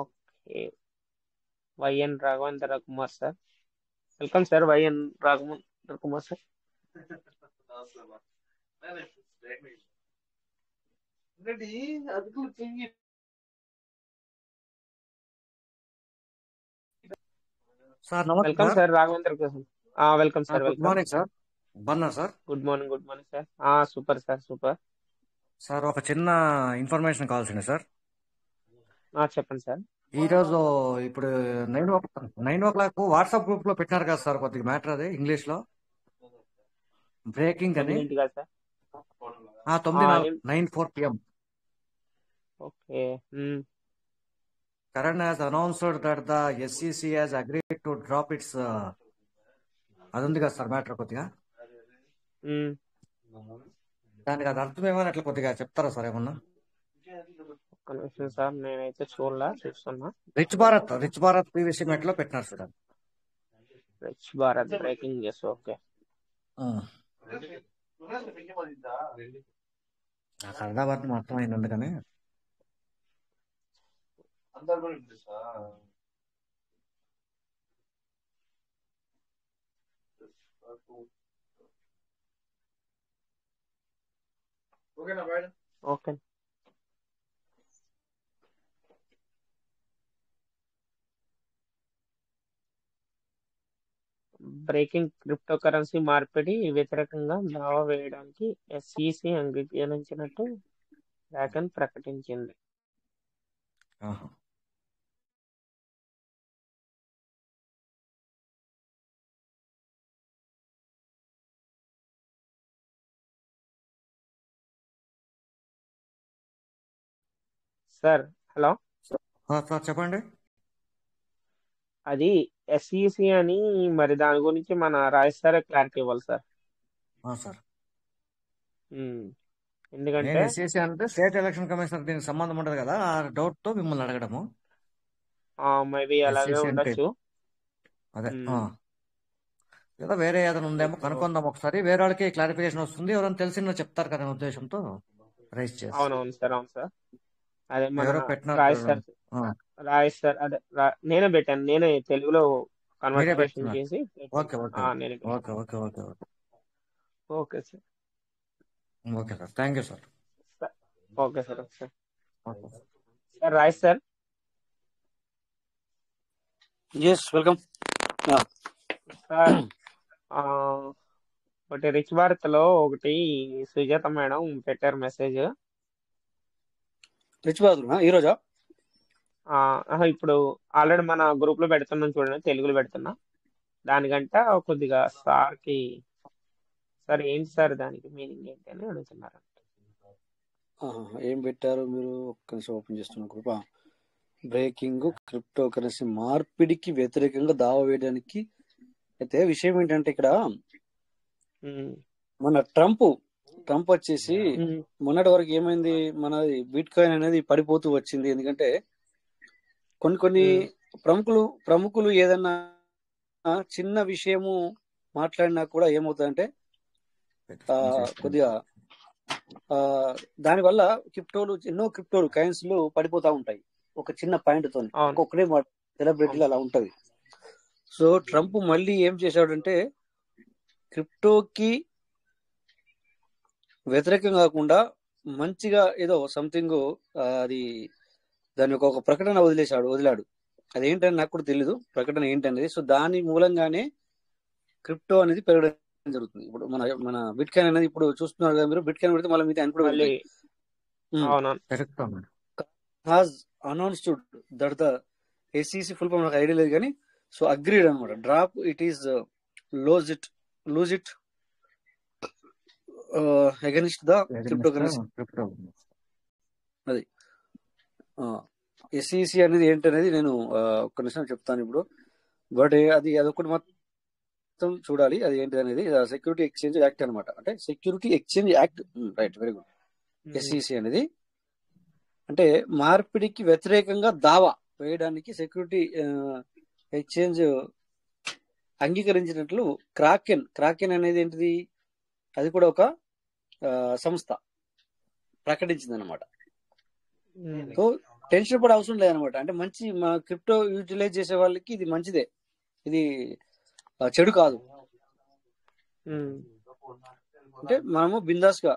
Okay, YN Raghavendra Kumar sir, welcome sir. YN Raghavendra Kumar sir. Sir నమస్తే వెల్కమ్ సార్. సార్ రాఘవేంద్ర కోసం. Welcome sir, good welcome. Morning sir. బాగున్నారు sir. Good morning, good morning sir. Super sir, super. Sir ఒక చిన్న ఇన్ఫర్మేషన్ కావాల్సింది సార్. చెప్పండి సార్. ఈరోజు ఇప్పుడు 9 o'clock WhatsApp group లో పెట్టినారు కదా సార్, కొద్దిగా మ్యాటర్ అది ఇంగ్లీష్ లో బ్రేకింగ్ అని. 9 sir. 9:04 PM. Okay. Karan has announced that the SEC has agreed to drop its అది ఉంది కదా సార్ మ్యాటర్ కొద్దిగా. దానికి అది అర్థం ఏమని అట్లా కొద్దిగా చెప్తారా సార్ ఏమన్నా? ఒక్క నిమిషం సార్, నేనైతే చూస్తున్నా. రిచ్ భారత్ పీవీసీ మెట్ లో పెట్టినారు sir. Rich Bharat breaking news. Okay. నాకు అర్థం అర్థమైంది అందుకని. ఓకే. బ్రేకింగ్ క్రిప్టో కరెన్సీ మార్పిడి వ్యతిరేకంగా దావా వేయడానికి ఎస్ఈసి అంగీకరించినట్టు డ్రాగన్ ప్రకటించింది. సార్ హలో సార్ చెప్పండి. అది ఎస్ఈసి అని, మరి దాని గురించి మన రాజేష్ సార్ క్లారిటీ ఇవ్వాలి సార్. సార్ ఎందుకంటే ఎస్సీసీ అంటే స్టేట్ ఎలక్షన్ కమిషనర్, దీనికి సంబంధం ఉండదు కదా, ఆ డౌట్ తో మిమ్మల్ని అడగడము. మేబీ అలాగే SEC అంటే ఉండొచ్చు. అదే లేదా వేరే ఏదైనా ఉందేమో కనుక్కుందాం ఒకసారి. వేరే వాళ్ళకి క్లారిఫికేషన్ వస్తుంది, ఎవరైనా తెలిసిన చెప్తారు కదా ఉద్దేశంతో రైజ్ చేసి. అవునవును సార్, అవును సార్. అదే మన ఎవరో పెట్టినారు. రాజేష్ సార్ అదే నేనే పెట్టాను, నేనే తెలుగులో మీరే కన్వర్టేషన్ పెడుతున్నారు. చేసి ఓకే ఓకే నేనే okay okay okay okay okay sir. Okay sir, thank you sir. Okay sir. Okay sir. Okay sir Rajesh sir. Yes welcome. Sir ఒకటి రిచ్ భారత్ లో ఒకటి సుజాత మేడం పెట్టారు మెసేజ్. రిచ్ బాద్ ఈ రోజా? ఇప్పుడు ఆల్రెడీ మన గ్రూప్ లో పెడుతున్నాం చూడండి, తెలుగులో పెడుతున్నా. దానికంట కొద్దిగా సార్కి సార్ ఏంటి సార్ దానికి మీనింగ్ ఏంటి అని అడుగుతున్నారు. ఏం పెట్టారు మీరు? ఒక్క నిమిషం ఓపెన్ చేస్తున్న గ్రూప్. బ్రేకింగ్ క్రిప్టో కరెన్సీ మార్పిడికి వ్యతిరేకంగా దావా వేయడానికి. అయితే విషయం ఏంటంటే ఇక్కడ మన ట్రంప్ వచ్చేసి మొన్నటి వరకు ఏమైంది, మన బిట్ కాయిన్ అనేది పడిపోతూ వచ్చింది. ఎందుకంటే కొన్ని ప్రముఖులు ఏదన్నా చిన్న విషయము మాట్లాడినా కూడా ఏమవుతుందంటే కొద్దిగా దానివల్ల ఎన్నో క్రిప్టోలు కాయిన్స్ పడిపోతా ఉంటాయి ఒక చిన్న పాయింట్ తో. ఒక్కొక్కడే సెలబ్రిటీలు అలా ఉంటది. సో ట్రంప్ మళ్ళీ ఏం చేశాడంటే క్రిప్టోకి వ్యతిరేకం కాకుండా మంచిగా ఏదో సంథింగ్ అది దాని ఒక ప్రకటన వదిలాడు. అదేంటని నాకు కూడా తెలీదు ప్రకటన ఏంటనేది. సో దాని మూలంగానే క్రిప్టో అనేది పెరగడం జరుగుతుంది. ఇప్పుడు మన బిట్ కాయిన్ అనేది ఇప్పుడు చూస్తున్నారు కదా మీరు. బిట్ కాయిన్ పెడితే మళ్ళీ మీద కూడా announced that the SEC full form నాకు ఐడియా లేదు కానీ, సో అగ్రీడ్ అనమాట. Drop it is lose it against the cryptocurrency. అది SEC అనేది ఏంటనేది నేను ఒక్క నిమిషం చెప్తాను ఇప్పుడు. బట్ అదొకటి మొత్తం చూడాలి అది ఏంటి అనేది. సెక్యూరిటీ ఎక్స్చేంజ్ యాక్ట్ అనమాట. అంటే security exchange act, right, very good. SEC అనేది అంటే మార్పిడికి వ్యతిరేకంగా దావా వేయడానికి సెక్యూరిటీ ఎక్స్చేంజ్ అంగీకరించినట్లు క్రాకెన్ అనేది ఏంటిది, అది కూడా ఒక సంస్థ ప్రకటించింది అనమాట. సో టెన్షన్ పడే అవసరం లేదనమాట. అంటే మంచి మా క్రిప్టో యూటిలైజ్ చేసే వాళ్ళకి ఇది మంచిదే, ఇది చెడు కాదు. అంటే మనము బిందాస్ గా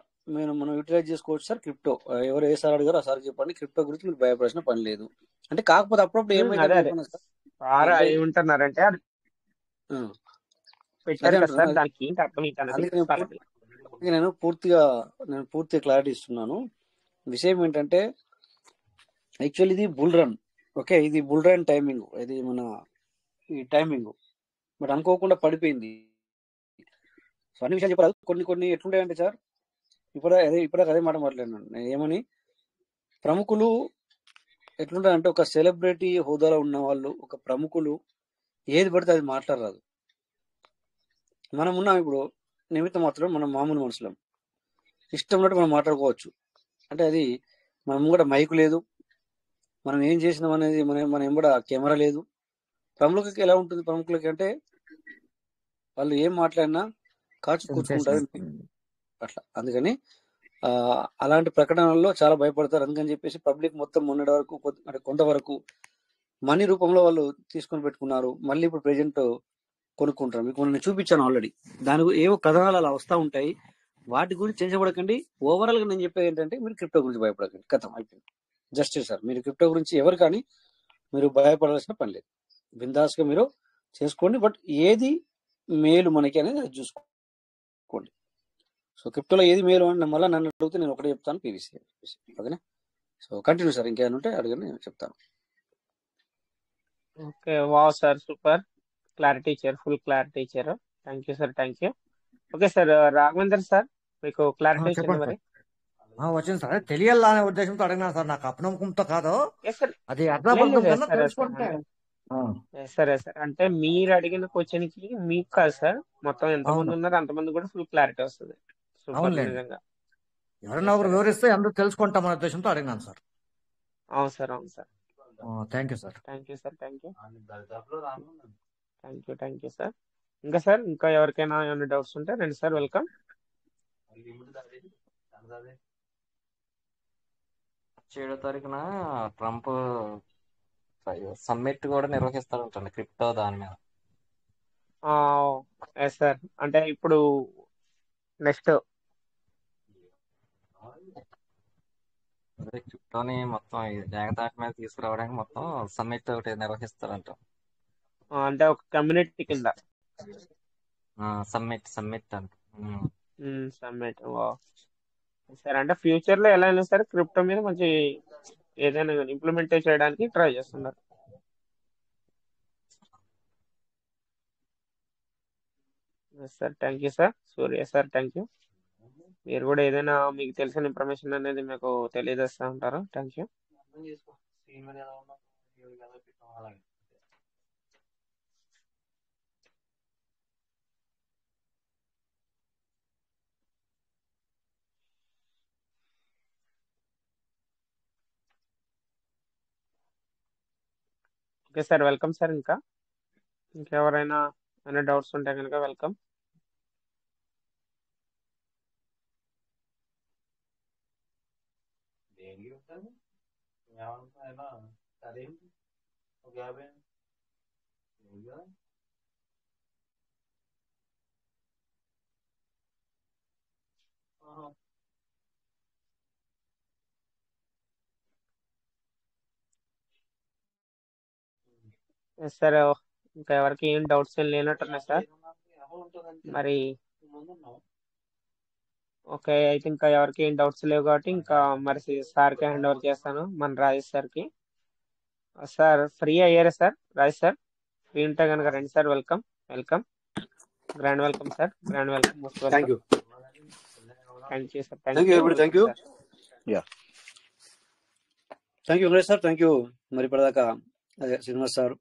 మనం యూటిలైజ్ చేసుకోవచ్చు సార్ క్రిప్టో. ఎవరు ఏ సార్ అడిగారో ఆ సార్ చెప్పండి. క్రిప్టో గురించి మీరు భయపడాల్సిన పని లేదు. అంటే కాకపోతే అప్పుడప్పుడు ఏమైందంటే ఏమంటున్నారంటే ఆ, పెట్టారు అదే కదా అంటున్నాను. సార్, దానికి ఏంటి అర్థం ఏంటి అనేది అందుకే నేను చెప్పాలండి. నేను పూర్తిగా క్లారిటీ ఇస్తున్నాను. విషయం ఏంటంటే యాక్చువల్ ఇది బుల్ రన్. ఓకే, ఇది బుల్ రన్ టైమింగ్, ఇది మన ఈ టైమింగ్. బట్ అనుకోకుండా పడిపోయింది. సో అన్ని విషయాలు చెప్పరాదు. కొన్ని ఎట్లుంటాయంటే సార్, ఇప్పుడే అదే మాట మాట్లాడినాను నేను. ఏమని, ప్రముఖులు ఎట్లుంటారంటే, ఒక సెలబ్రిటీ హోదాలో ఉన్న వాళ్ళు, ఒక ప్రముఖులు ఏది పడితే అది మాట్లాడరాదు. మనం ఉన్నాం ఇప్పుడు నిమిత్తం మాత్రం, మనం మామూలు మనుషులం, ఇష్టం ఉన్నట్టు మనం మాట్లాడుకోవచ్చు. అంటే అది మనం కూడా మైకు లేదు, మనం ఏం చేసినాం అనేది మన ఎంబడ కెమెరా లేదు. ప్రముఖులకి ఎలా ఉంటుంది, ప్రముఖులకి అంటే వాళ్ళు ఏం మాట్లాడినా కాచు కూర్చుకుంటారు అట్లా. అందుకని అలాంటి ప్రకటనల్లో చాలా భయపడతారు. అందుకని చెప్పేసి పబ్లిక్ మొత్తం మొన్నటి వరకు అంటే కొంతవరకు మనీ రూపంలో వాళ్ళు తీసుకొని పెట్టుకున్నారు. మళ్ళీ ఇప్పుడు ప్రెజెంట్ కొనుక్కుంటారు. మీకు నేను చూపించాను ఆల్రెడీ. దాని ఏవో కథనాలు అలా వస్తూ ఉంటాయి. వాటి గురించి చర్చపడకండి. ఓవరాల్ గా నేను చెప్పేది ఏంటంటే, మీరు క్రిప్టో గురించి భయపడకండి. కథం అయిపోయింది. జస్ట్ సార్, మీరు క్రిప్టో గురించి ఎవరు కానీ మీరు భయపడాల్సిన పని లేదు. బిందాస్ గా మీరు చేసుకోండి. బట్ ఏది మేలు మనకి అనేది అది చూసుకోండి. సో క్రిప్టోలో ఏది మేలు అని మళ్ళీ నన్ను అడిగితే నేను ఒకటే చెప్తాను, పీవీసీ. ఓకేనా? సో కంటిన్యూ సార్, ఇంకేమైనా ఉంటే అడగండి, నేను చెప్తాను. Okay, wow sir, super clarity ఇచ్చారు, ఫుల్ క్లారిటీ ఇచ్చారు. Thank you sir, thank you. Okay sir, Raghavender sir మీకు క్లారిటీ వచ్చింది చెప్పండి మరి? సార్. వచ్చింది సార్. తెలియాలా అనే ఉద్దేశంతో అడిగినా సార్. నాకు అపనమ్మకంతో కాదు, ఎస్ సార్, అది అర్థబద్ధం కన్నా సార్ తెలుసుకుంటే. సరే సార్, అంటే మీరు అడిగిన క్వశ్చన్ కి మీకు కాదు సార్, మొత్తం ఎంతమంది అవును, ఉన్నారు అంతమంది కూడా ఫుల్ క్లారిటీ వస్తుంది. సూపర్, అవునులేండి. నిజంగా. ఎవరైనా ఒకరు వివరిస్తే అందరూ తెలుసుకుంటామనే ఉద్దేశంతో అడిగినాను సార్. అవును సార్, అవును sir. Thank you sir. Thank you sir, thank you, thank you sir. ఇంకా సార్, ఇంకా ఎవరికైనా ఏమైనా డౌట్స్ ఉంటే రండి సార్, వెల్కమ్. 7వ తారీఖున ట్రంప్ సమ్మిట్ కూడా నిర్వహిస్తారంటండి క్రిప్టో దాని మీద. ఎస్ సార్, అంటే ఇప్పుడు నెక్స్ట్ అదే క్రిప్టోని మొత్తం ఏకతాటి మీద తీసుకురావడానికి మొత్తం సమ్మిట్ ఒకటి నిర్వహిస్తారంట. అంటే ఒక కమ్యూనిటీ కింద సమ్మిట్ అంట. సమ్మిట్. సార్, అంటే ఫ్యూచర్ లో ఎలా అయినా సరే క్రిప్టో మీద మంచి ఏదైనా ఇంప్లిమెంట్ చేయడానికి ట్రై చేస్తున్నారు. Sir, thank you sir. Surya sir, thank you. మీరు కూడా ఏదైనా మీకు తెలిసిన ఇన్ఫర్మేషన్ అనేది మీకు తెలియజేస్తూ ఉంటారు. Thank you. Okay sir, welcome sir. ఇంకెవరైనా ఏమైనా డౌట్స్ ఉంటే కనుక వెల్కమ్. సార్, ఇంకా ఎవరికి ఏం డౌట్స్ ఏం లేనట్టున్నాయి సార్. మరి ఓకే, అయితే ఇంకా ఎవరికి ఏం డౌట్స్ లేవు కాబట్టి ఇంకా మరి సార్కి హ్యాండ్ ఓవర్ చేస్తాను, మన రాజేష్ సార్కి. సార్, ఫ్రీ అయ్యారా సార్? రాజేష్ సార్ ఫ్రీ ఉంటే కనుక రండి sir. Welcome, welcome, grand welcome sir, grand welcome, most welcome. Thank you thank you sir, thank you ఎవరి thank you sir. Yeah thank you Venkatesh sir, thank you. మరి ఇప్పటిదాకా అదే Srinivas sir,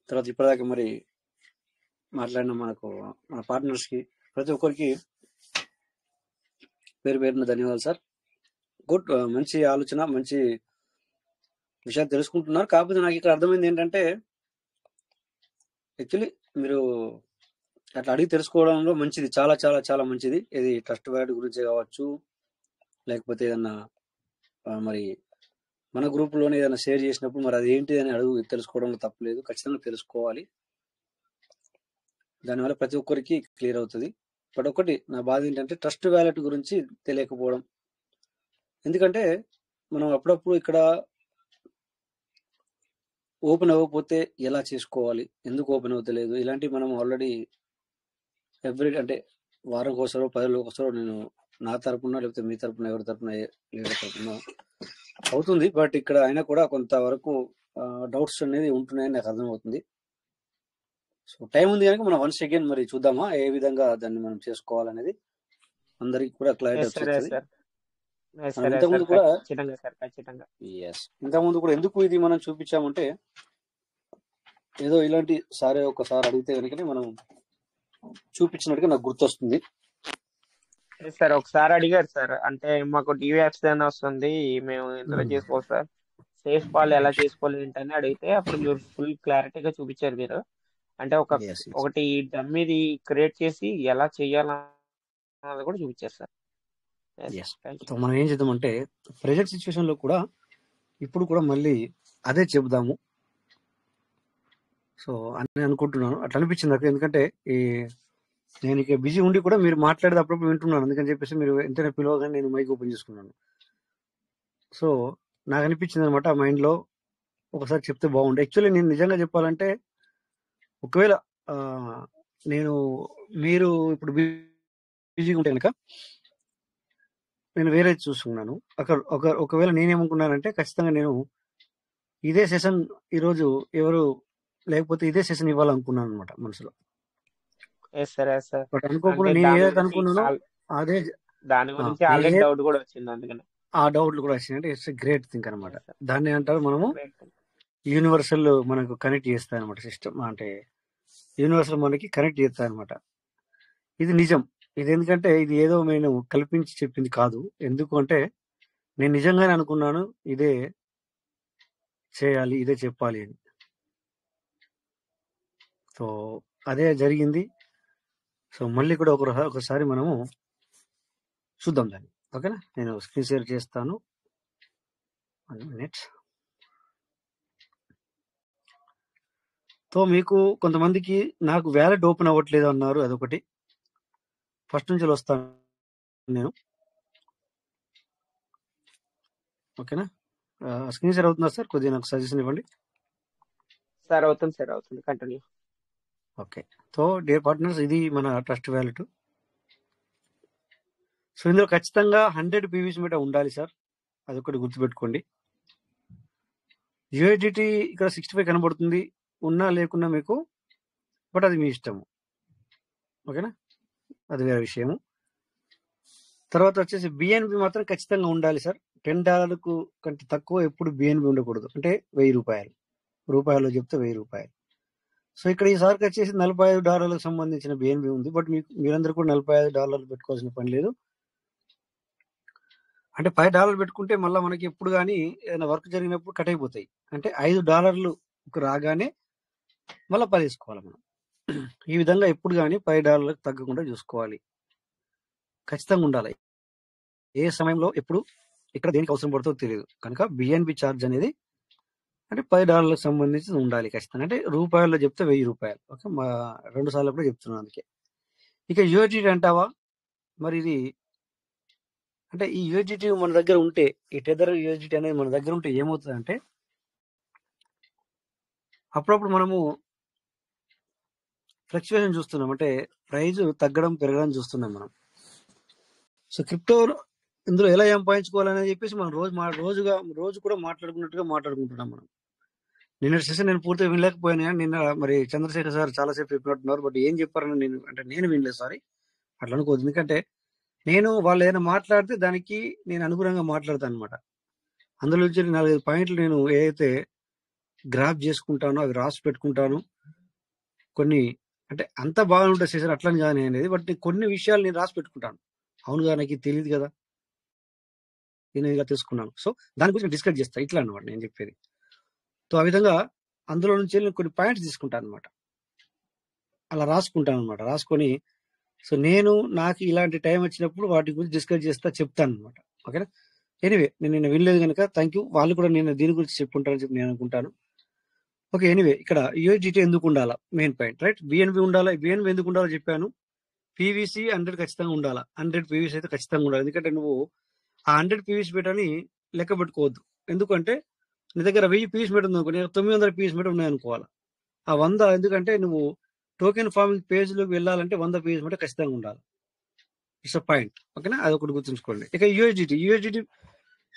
తర్వాత ఇప్పటిదాకా మరి మాట్లాడిన మన పార్ట్నర్స్కి ప్రతి ఒక్కరికి పేరున ధన్యవాదాలు సార్. గుడ్, మంచి ఆలోచన, మంచి విషయాలు తెలుసుకుంటున్నారు. కాకపోతే నాకు ఇక్కడ అర్థమైంది ఏంటంటే, యాక్చువల్లీ మీరు అట్లా అడిగి తెలుసుకోవడంలో మంచిది, చాలా చాలా చాలా మంచిది. ఇది ట్రస్ట్ వాల్యూ గురించి కావచ్చు, లేకపోతే ఏదన్నా మరి మన గ్రూప్లోనే ఏదైనా షేర్ చేసినప్పుడు మరి అది ఏంటి అని అడుగు తెలుసుకోవడంలో తప్పలేదు. ఖచ్చితంగా తెలుసుకోవాలి. దానివల్ల ప్రతి ఒక్కరికి క్లియర్ అవుతుంది. బట్ ఒకటి నా బాధ ఏంటంటే, ట్రస్ట్ వ్యాలెట్ గురించి తెలియకపోవడం. ఎందుకంటే మనం అప్పుడప్పుడు ఇక్కడ ఓపెన్ అవ్వకపోతే ఎలా చేసుకోవాలి, ఎందుకు ఓపెన్ అవుతలేదు, ఇలాంటివి మనం ఆల్రెడీ అంటే వారం కోసరో 10 రోజులకు ఒకసారో నేను నా తరపున లేకపోతే మీ తరపున ఎవరి తరపున లీడర్ తరపున అవుతుంది. బట్ ఇక్కడ అయినా కూడా కొంతవరకు డౌట్స్ అనేది ఉంటున్నాయని నాకు అర్థమవుతుంది. సో టైం ఉంది కనుక మనం వన్స్ అగైన్ మరి చూద్దామా ఏ విధంగా దాన్ని మనం చేసుకోవాలనేది అందరికి కూడా క్లారిటీ ఎస్ సార్ ఎస్ వచ్చేస్తుంది. సార్ ఎస్ మనం సార్ ఎస్ ఇంతకుముందు సార్ కూడా ఖచ్చితంగా సార్ ఖచ్చితంగా ఇంతకుముందు కూడా ఎందుకు ఇది మనం చూపించామంటే ఏదో ఇలాంటి ఒకసారి అడిగితే కనుకనే మనం చూపించినట్టుగా నాకు గుర్తొస్తుంది. ఎస్ సార్ ఒకసారి అడిగారు సార్, అంటే మాకు టీవీ యాప్స్ అని వస్తుంది, మేము ఇందులో చేసుకోవాలి సార్, సేఫ్ కాల్ ఎలా చేసుకోవాలి ఏంటని అడిగితే అప్పుడు మీరు ఫుల్ క్లారిటీగా చూపించారు మీరు. అంటే ఒకటి డమ్మీది క్రియేట్ చేసి ఎలా చేయాలన్నది కూడా చూపించారు సార్. సో మనం ఏం చేద్దామంటే ప్రెజెంట్ సిచ్యువేషన్ లో కూడా ఇప్పుడు కూడా మళ్ళీ అదే చెబుదాము. సో అని అనుకుంటున్నాను, అట్లా అనిపించింది నాకు. ఎందుకంటే నేను ఇక బిజీ ఉండి కూడా మీరు మాట్లాడేది అప్పుడప్పుడు వింటున్నాను, అందుకని చెప్పేసి మీరు ఎంతైనా పిలవగానే నేను మైక్ ఓపెన్ చేసుకున్నాను. సో నాకు అనిపించింది అనమాట ఆ మైండ్ లో ఒకసారి చెప్తే బాగుండే. యాక్చువల్లీ నేను నిజంగా చెప్పాలంటే ఒకవేళ మీరు ఇప్పుడు బిజీగా ఉంటే కనుక నేను వేరే చూసుకున్నాను. ఒకవేళ నేనేమనుకున్నానంటే ఖచ్చితంగా నేను ఇదే సెషన్ ఈరోజు ఎవరు లేకపోతే ఇదే సెషన్ ఇవ్వాలనుకున్నాను అనమాట మనసులో. బట్ అనుకోకుండా నేను ఏదైతే అనుకున్నానో అదే దాని గురించి ఆల్రెడీ డౌట్ కూడా వచ్చింది, అందుకని ఆ డౌట్లు కూడా వచ్చినాయి. అంటే ఇట్స్ గ్రేట్ థింగ్ అనమాట. దాన్ని అంటారు మనము యూనివర్సల్ మనకు కనెక్ట్ చేస్తాయి అనమాట. సిస్టమ్ అంటే యూనివర్సల్ మనకి కనెక్ట్ చేస్తాయి అనమాట. ఇది నిజం. ఇది ఎందుకంటే ఇది ఏదో నేను కల్పించి చెప్పింది కాదు. ఎందుకు అంటే నేను నిజంగానే అనుకున్నాను ఇదే చేయాలి, ఇదే చెప్పాలి అని. సో అదే జరిగింది. సో మళ్ళీ కూడా ఒకసారి మనము చూద్దాం దాన్ని. ఓకేనా, నేను స్క్రీన్ షేర్ చేస్తాను. 1 minute. సో మీకు కొంతమందికి నాకు వ్యాలెట్ ఓపెన్ అవ్వట్లేదు అన్నారు, అదొకటి. ఫస్ట్ నుంచి వస్తాను నేను. ఓకేనా, స్క్రీన్ షేర్ అవుతుందా సార్? కొద్దిగా నాకు సజెషన్ ఇవ్వండి సార్. అవుతుంది సార్, అవుతుంది, continue. Okay. So dear partners, ఇది మన ట్రస్ట్ వ్యాలెట్. సో ఇందులో ఖచ్చితంగా 100 పీవీస్ మీట ఉండాలి సార్, అదొకటి గుర్తుపెట్టుకోండి. యూఎస్డిటీ ఇక్కడ 65 కనబడుతుంది, ఉన్నా లేకున్నా మీకు, బట్ అది మీ ఇష్టము. ఓకేనా, అది వేరే విషయము. తర్వాత వచ్చేసి బిఎన్బి మాత్రం ఖచ్చితంగా ఉండాలి సార్. $10 కంటే తక్కువ ఎప్పుడు బిఎన్బి ఉండకూడదు. అంటే $1000 రూపాయల్లో చెప్తే $1000. సో ఇక్కడ ఈసారికి వచ్చేసి $45 సంబంధించిన బిఎన్బి ఉంది. బట్ మీరందరూ కూడా $45 పెట్టుకోవాల్సిన పని లేదు. అంటే $5 పెట్టుకుంటే మళ్ళీ మనకి ఎప్పుడు కానీ ఏదైనా వర్క్ జరిగినప్పుడు కట్ అయిపోతాయి. అంటే $5 రాగానే మళ్ళీ 10 వేసుకోవాలి మనం. ఈ విధంగా ఎప్పుడు కానీ $5 తగ్గకుండా చూసుకోవాలి. ఖచ్చితంగా ఉండాలి. ఏ సమయంలో ఎప్పుడు ఇక్కడ దేనికి అవసరం పడుతుందో తెలియదు కనుక బిఎన్బి ఛార్జ్ అనేది అంటే $10 సంబంధించి ఉండాలి ఖచ్చితంగా. అంటే రూపాయల్లో చెప్తే $1000. ఓకే, 2 సార్లు కూడా చెప్తున్నాను అందుకే. ఇక యూఎస్డిటీ అంటావా, మరి ఇది అంటే ఈ యూఎస్డిటీ మన దగ్గర ఉంటే, ఈ టెదర్ యూఎస్డిటీ అనేది మన దగ్గర ఉంటే ఏమవుతుంది అంటే అప్పుడప్పుడు మనము ఫ్లక్చువేషన్ చూస్తున్నాం, అంటే ప్రైజ్ తగ్గడం పెరగడం చూస్తున్నాం మనం. సో క్రిప్టో ఇందులో ఎలా సంపాదించుకోవాలని చెప్పేసి మనం రోజు కూడా మాట్లాడుకుంటున్నాం మనం. నిన్న సెషన్ నేను పూర్తిగా వినలేకపోయాను, నిన్న మరి చంద్రశేఖర్ సార్ చాలాసేపు చెప్పినట్టున్నారు. బట్ ఏం చెప్పారని నేను వినలేదు, సారీ, అట్లా అనుకోవద్దు. ఎందుకంటే నేను వాళ్ళు ఏదైనా మాట్లాడితే దానికి నేను అనుగుణంగా మాట్లాడతాను అనమాట. అందులో నుంచి 4-5 పాయింట్లు నేను ఏదైతే గ్రాప్ చేసుకుంటానో అవి రాసి పెట్టుకుంటాను. కొన్ని అంటే అంత బాగుంటుంది సెషన్ అట్లని కానీ అనేది, బట్ కొన్ని విషయాలు నేను రాసి పెట్టుకుంటాను. అవునుగా, నాకు తెలియదు కదా, నేను ఇలా తెలుసుకున్నాను. సో దాని గురించి డిస్కస్ చేస్తాను, ఇట్లా అనమాట నేను చెప్పేది. సో ఆ విధంగా అందులో నుంచి నేను కొన్ని పాయింట్స్ తీసుకుంటాను అనమాట, అలా రాసుకుంటాను అనమాట. రాసుకొని సో నాకు ఇలాంటి టైం వచ్చినప్పుడు వాటి గురించి డిస్కస్ చేస్తా, చెప్తాను అనమాట. ఓకేనా, ఎనీవే నేను వినలేదు కనుక థ్యాంక్ యూ. వాళ్ళు కూడా నేను దీని గురించి చెప్పుకుంటారని చెప్పి నేను అనుకుంటాను. ఓకే, ఎనీవే ఇక్కడ యూఎస్డిటీ ఎందుకు ఉండాలా, మెయిన్ పాయింట్, రైట్. బిఎన్బి ఉండాలా. బిఎన్బి ఎందుకు ఉండాలో చెప్పాను. పీవీసీ 100 ఖచ్చితంగా ఉండాలా. 100 పీవీసీ అయితే ఖచ్చితంగా ఉండాలి. ఎందుకంటే నువ్వు ఆ 100 పీవీసీ పెట్టని లెక్క పెట్టుకోవద్దు. ఎందుకంటే నీ దగ్గర 1000 పీస్ మీటర్ ఉంది అనుకో, నేను 900 పీస్ మీటర్ ఉన్నాయి అనుకోవాలి. ఆ 100 ఎందుకంటే నువ్వు టోకెన్ ఫార్మింగ్ పేజ్లోకి వెళ్ళాలంటే 100 పీస్ మీటర్ ఖచ్చితంగా ఉండాలి. It's a point. ఓకేనా, అది ఒకటి గుర్తుంచుకోండి. ఇక యూఎస్డిటీ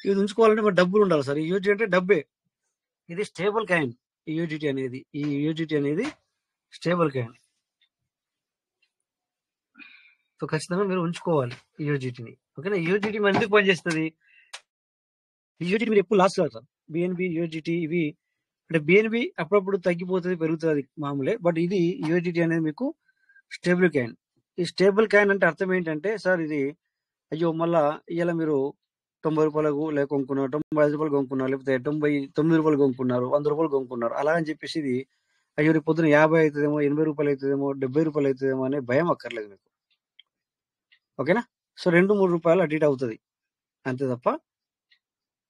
ఇది ఉంచుకోవాలంటే మరి డబ్బులు ఉండాలి సార్. యూఎస్డిటీ అంటే డబ్బే, ఇది స్టేబుల్ కాయిన్. యూఎస్డిటీ అనేది స్టేబుల్ కాయిన్. సో ఖచ్చితంగా మీరు ఉంచుకోవాలి యూఎస్డిటీని. ఓకేనా, యూఎస్డిటీ మరి ఎందుకు పనిచేస్తుంది? యూఎస్డిటీ మీరు ఎప్పుడు లాస్ కాదు సార్. బిఎన్బి, యూఎస్డిటీ ఇవి అంటే బిఎన్బి అప్పుడప్పుడు తగ్గిపోతుంది, పెరుగుతుంది, మామూలే. బట్ ఇది యూఎస్డిటీ అనేది మీకు స్టేబుల్ కాయిన్. ఈ స్టేబుల్ కాయిన్ అంటే అర్థం ఏంటంటే సార్, ఇది అయ్యో మళ్ళా ఇలా మీరు 90 రూపాయలకు లేక కొనుక్కున్నారు, 95 రూపాయలు కొనుక్కున్నారు, లేకపోతే 99 రూపాయలు కొనుక్కున్నారు, 100 రూపాయలు కొనుక్కున్నారు, అలా అని చెప్పేసి ఇది అయ్యో రేపు పొద్దున 50 అవుతుందేమో, 80 రూపాయలు అవుతుందేమో, 70 రూపాయలు అవుతుందేమో అనే భయం అక్కర్లేదు మీకు. ఓకేనా, సో 2-3 రూపాయలు అటు ఇటు అవుతుంది అంతే తప్ప